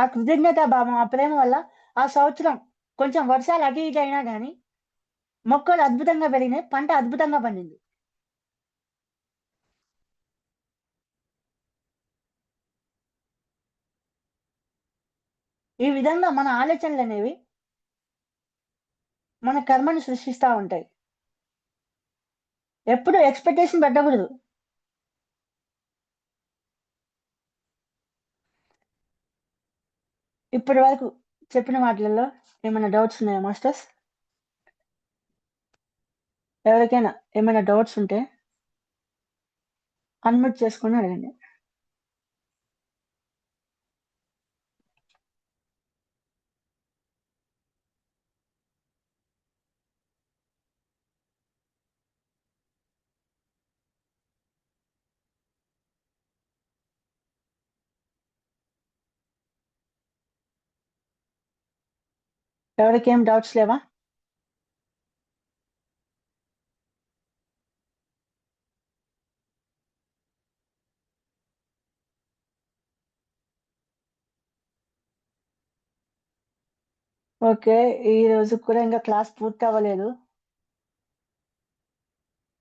ఆ కృతజ్ఞతా భావం, ఆ ప్రేమ వల్ల ఆ సంవత్సరం కొంచెం వర్షాలు అటు ఇటు అయినా కానీ మొక్కలు అద్భుతంగా పెరిగినాయి, పంట అద్భుతంగా పండింది. ఈ విధంగా మన ఆలోచనలు అనేవి మన కర్మను సృష్టిస్తూ ఉంటాయి. ఎప్పుడు ఎక్స్పెక్టేషన్ పెట్టకూడదు. ఇప్పటి వరకు చెప్పిన వాటిల్లో ఏమైనా డౌట్స్ ఉన్నాయా మాస్టర్స్? ఎవరికైనా ఏమైనా డౌట్స్ ఉంటే అన్మ్యూట్ చేసుకొని అడగండి. ఎవరికేం డౌట్స్ లేవా? ఓకే, ఈ రోజు కూడా ఇంకా క్లాస్ పూర్తి అవ్వలేదు.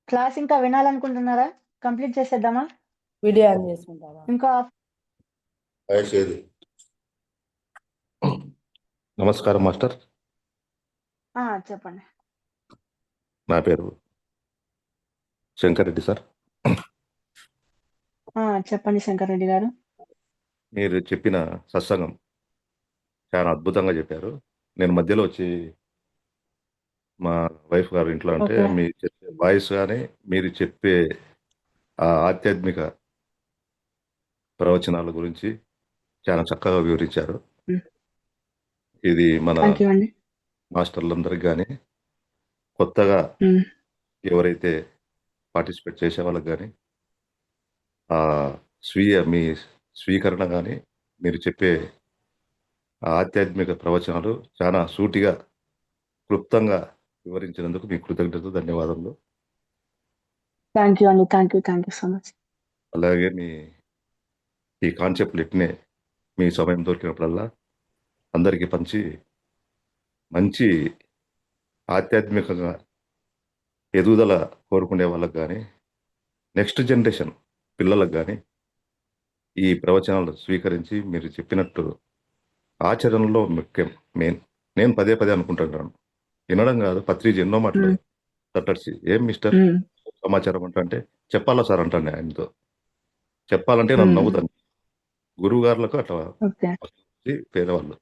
క్లాస్ ఇంకా వినాలనుకుంటున్నారా? కంప్లీట్ చేసేద్దామా? వీడియో ఆన్ చేసుకుంటావా? ఇంకా నమస్కారం మాస్టర్. చెప్పండి. నా పేరు శంకర్ రెడ్డి సార్. చెప్పండి శంకర్ రెడ్డి గారు. మీరు చెప్పిన సత్సంగం చాలా అద్భుతంగా చెప్పారు. నేను మధ్యలో వచ్చి మా వైఫ్ గారు ఇంట్లో అంటే ఓకే. మీ చెప్పే వాయిస్ కానీ మీరు చెప్పే ఆ ఆధ్యాత్మిక ప్రవచనాల గురించి చాలా చక్కగా వివరించారు. ఇది మన థ్యాంక్ యూ అండి. మాస్టర్లందరికీ కానీ కొత్తగా ఎవరైతే పార్టిసిపేట్ చేసే వాళ్ళకి కానీ ఆ మీ స్వీకరణ కానీ మీరు చెప్పే ఆధ్యాత్మిక ప్రవచనాలు చాలా సూటిగా క్లుప్తంగా వివరించినందుకు మీకు కృతజ్ఞతలు, ధన్యవాదములు. థ్యాంక్ యూ అండి. Thank you so much. అలాగే మీ ఈ కాన్సెప్ట్లు ఇట్నే మీ సమయం దొరికినప్పుడల్లా అందరికీ పంచి మంచి ఆధ్యాత్మికంగా ఎదుగుదల కోరుకునే వాళ్ళకి కానీ నెక్స్ట్ జనరేషన్ పిల్లలకు కానీ ఈ ప్రవచనాలు స్వీకరించి మీరు చెప్పినట్టు ఆచరణలో ముఖ్యం మెయిన్. నేను పదే పదే అనుకుంటుంటాను, వినడం కాదు, పత్రిక ఎన్నో మాటలు ఉమ్, తట్టడిసి ఏం మిస్టర్ ఉమ్, సమాచారం అంటే చెప్పాలా సార్ అంటాను ఆయనతో. చెప్పాలంటే నన్ను ఉమ్, నవ్వుతాను. గురువు గారులకు అట్లా ఓకే. పేదవాళ్ళు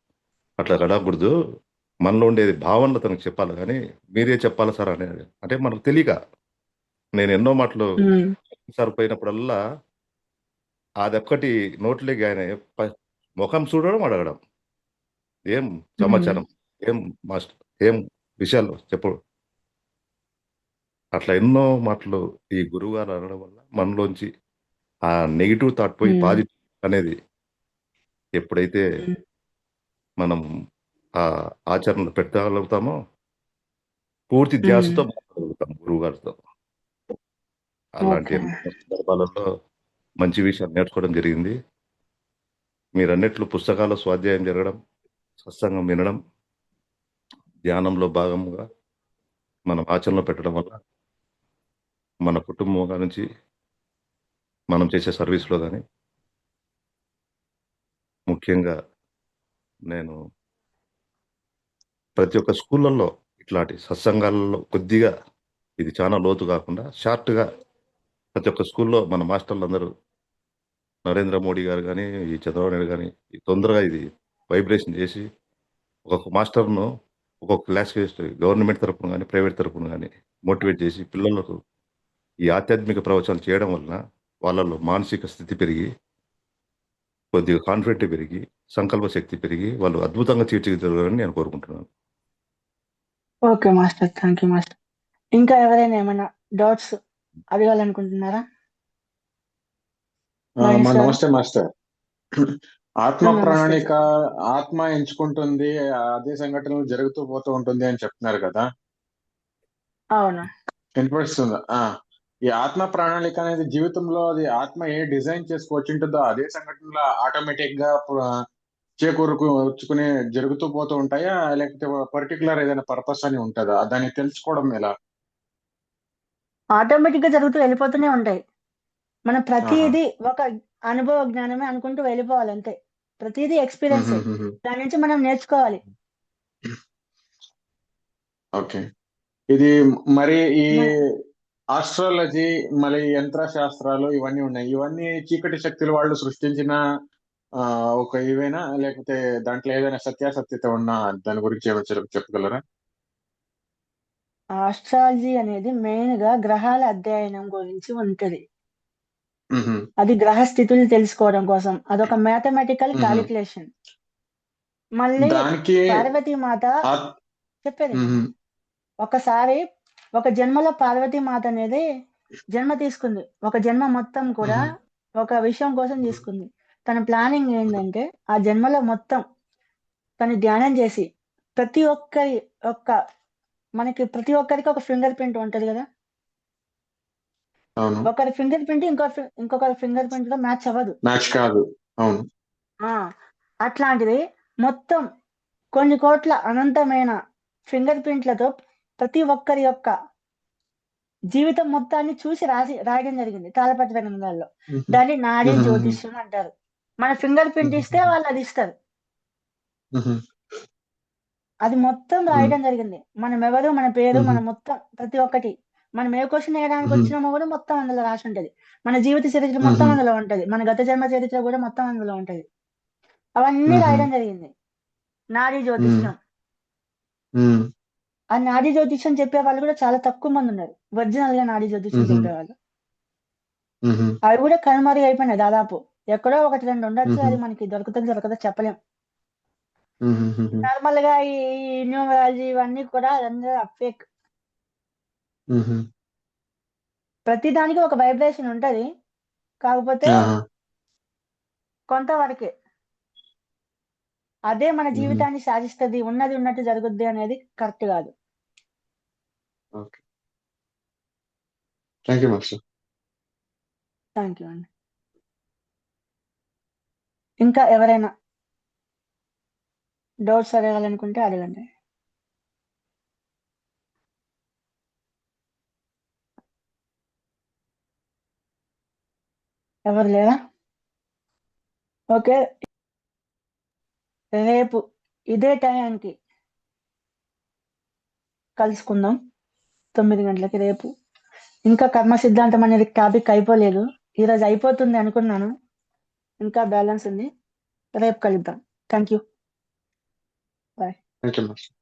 అట్లా గడకూడదు, మనలో ఉండేది భావనలు తనకు చెప్పాలి కానీ మీరే చెప్పాలి సార్ అనేది అంటే మనకు తెలియక నేను ఎన్నో మాటలు ఉమ్, సార్ పోయినప్పుడల్లా అదొక్కటి నోట్లోకి ఆయన ముఖం చూడడం అడగడం ఏం ఉమ్, సమాచారం, ఏం మాస్టర్, ఏం విషయాలు చెప్పు, అట్లా ఎన్నో మాటలు ఈ గురువు గారు అనడం వల్ల మనలోంచి ఆ నెగిటివ్ థాట్ పోయి ఉమ్, పాజిటివ్ అనేది ఎప్పుడైతే ఉమ్, మనం ఆ ఆచరణలో పెట్టగలుగుతామో పూర్తి ఉమ్, ధ్యాసతో మాట్లాడగలుగుతాం గురువు గారితో. అలాంటి ఓకే. ఎన్నో సందర్భాలలో మంచి విషయాలు నేర్చుకోవడం జరిగింది. మీరు అన్నట్లు పుస్తకాలు స్వాధ్యాయం జరగడం, సత్సంగం వినడం, ధ్యానంలో భాగంగా మనం ఆచరణలో పెట్టడం వల్ల మన కుటుంబం నుంచి మనం చేసే సర్వీస్లో కానీ ముఖ్యంగా నేను ప్రతి ఒక్క స్కూళ్ళల్లో ఇట్లాంటి సత్సంగాలలో కొద్దిగా ఇది చాలా లోతు కాకుండా షార్ట్గా ప్రతి ఒక్క స్కూల్లో మన మాస్టర్లు అందరూ నరేంద్ర మోడీ గారు కానీ ఈ చంద్రబాబు నాయుడు కానీ తొందరగా ఇది వైబ్రేషన్ చేసి ఒక్కొక్క మాస్టర్ను ఒక్కొక్క క్లాస్ గవర్నమెంట్ తరపున కానీ ప్రైవేట్ తరపున కానీ మోటివేట్ చేసి పిల్లలకు ఈ ఆధ్యాత్మిక ప్రవచనాలు చేయడం వలన వాళ్ళలో మానసిక స్థితి పెరిగి కొద్దిగా కాన్ఫిడెంట్ పెరిగి సంకల్ప శక్తి పెరిగి వాళ్ళు అద్భుతంగా తీర్చిదిద్దాలని నేను కోరుకుంటున్నాను. Okay master. Thank you master. ఇంకా ఎవరైనా ఏమైనా డౌట్స్ అడగాలనుకుంటున్నారా? మహేష్ గారు. నమస్తే మాస్టర్. ఆత్మ నమస్తే ప్రణాళిక సార్. ఆత్మ ఎంచుకుంటుంది, అదే సంఘటనలు జరుగుతూ పోతూ ఉంటుంది అని చెప్తున్నారు కదా, అవును. వినిపిస్తుందా? ఈ ఆత్మ ప్రణాళిక అనేది జీవితంలో అది ఆత్మ ఏ డిజైన్ చేసుకు ఉంటుందో అదే సంఘటనలు ఆటోమేటిక్ గా వచ్చుకుని జరుగుతూ పోతూ ఉంటాయా, లేకపోతే పర్టికులర్ ఏదైనా పర్పస్ అని ఉంటుందా? దాన్ని తెలుసుకోవడం ఎలా? ఆటోమేటిక్ గా జరుగుతూ వెళ్ళిపోతూనే ఉంటాయి. మనం ఆహా. ప్రతిదీ ఒక అనుభవ జ్ఞానమే అనుకుంటూ వెళ్ళిపోవాలి అంతే. ప్రతిదీ ఎక్స్పీరియన్సే. దాని నుంచి మనం నేర్చుకోవాలి. ఓకే. ఇది మరి ఈ మన- ఆస్ట్రాలజీ, మళ్ళీ యంత్ర శాస్త్రాలు ఇవన్నీ ఉన్నాయి. ఇవన్నీ చీకటి శక్తులు వాళ్ళు సృష్టించిన ఒక ఇవేనా, లేకపోతే దాంట్లో ఏదైనా సత్యాసత్యత ఉన్నా దాని గురించి ఏమైనా చెప్పగలరా? ఆస్ట్రాలజీ అనేది మెయిన్ గా గ్రహాల అధ్యయనం గురించి ఉంటది. మ్హూ. అది గ్రహ స్థితులు తెలుసుకోవడం కోసం. అదొక మ్యాథమెటికల్ మ్హూ. క్యాలిక్యులేషన్. మళ్ళీ దానికి పార్వతీ మాత ఆత్- చెప్పేది మ్హూ. ఒకసారి ఒక జన్మలో పార్వతీ మాత అనేది జన్మ తీసుకుంది. ఒక జన్మ మొత్తం కూడా మ్హూ. ఒక విషయం కోసం తీసుకుంది. తన ప్లానింగ్ ఏంటంటే ఆ జన్మలో మొత్తం తను ధ్యానం చేసి ప్రతి ఒక్కరి మనకి ప్రతి ఒక్కరికి ఒక ఫింగర్ ప్రింట్ ఉంటది కదా. అవును, ఒకరి ఫింగర్ ప్రింట్ ఇంకొకరి ఫింగర్ ప్రింట్ లో మ్యాచ్ అవ్వదు. మ్యాచ్ కాదు. అవును. ఆ అట్లాంటిది మొత్తం కొన్ని కోట్ల అనంతమైన ఫింగర్ ప్రింట్లతో ప్రతి ఒక్కరి యొక్క జీవితం మొత్తాన్ని చూసి రాయడం జరిగింది తాళపత్ర గ్రంథాల్లో. మ్హూ. దాన్ని నాడీ మ్హూ. జ్యోతిష్యం అంటారు. మన ఫింగర్ ప్రింట్ ఇస్తే మ్హూ. వాళ్ళు అది ఇస్తారు. మ్హూ. అది మొత్తం రాయడం జరిగింది. మనం ఎవరు, మన పేరు, మ్హూ. మన మొత్తం ప్రతి ఒక్కటి. మనం ఏ క్వశ్చన్ వేయడానికి మ్హూ. వచ్చినామో కూడా మొత్తం అందులో రాసి ఉంటది. మన జీవిత చరిత్ర మొత్తం మ్హూ. అందులో ఉంటది. మన గత జన్మ చరిత్ర కూడా మొత్తం అందులో ఉంటది. అవన్నీ మ్హూ. రాయడం జరిగింది. నాడీ మ్మ్. జ్యోతిష్యం. మ్మ్. ఆ నాడీ జ్యోతిష్యం చెప్పే వాళ్ళు కూడా చాలా తక్కువ మంది ఉన్నారు. ఒరిజినల్ గా నాడీ జ్యోతిష్యం మ్హూ. చెప్పేవాళ్ళు. మ్హూ. అవి కూడా కనుమరుగు అయిపోయినాయి దాదాపు. ఎక్కడో ఒకటి రెండు ఉండొచ్చు. మ్హూ. అది మనకి దొరకదో చెప్పలేం. మ్హూ. నార్మల్ గా ఈ న్యూమరాలజీ ఇవన్నీ కూడా అందరూ ఫేక్. మ్హూ. ప్రతి దానికి ఒక వైబ్రేషన్ ఉంటది. కాకపోతే ఆహా. కొంతవరకే. అదే మన మ్హూ. జీవితాన్ని సాధిస్తది, ఉన్నది ఉన్నట్టు జరుగుద్ది అనేది కరెక్ట్ కాదు. Okay. Thank you master. Thank you అండి. ఇంకా ఎవరైనా డౌట్స్ అడగాలనుకుంటే అడగండి. ఎవరు లేరా? ఓకే, రేపు ఇదే టైంకి కలుసుకుందాం 9 గంటలకి రేపు. ఇంకా కర్మ సిద్ధాంతం అనేది టాపిక్ అయిపోలేదు. ఈరోజు అయిపోతుంది అనుకున్నాను, ఇంకా బ్యాలెన్స్ ఉంది. రేపు కలుద్దాం. Thank you. Bye. Thank you master.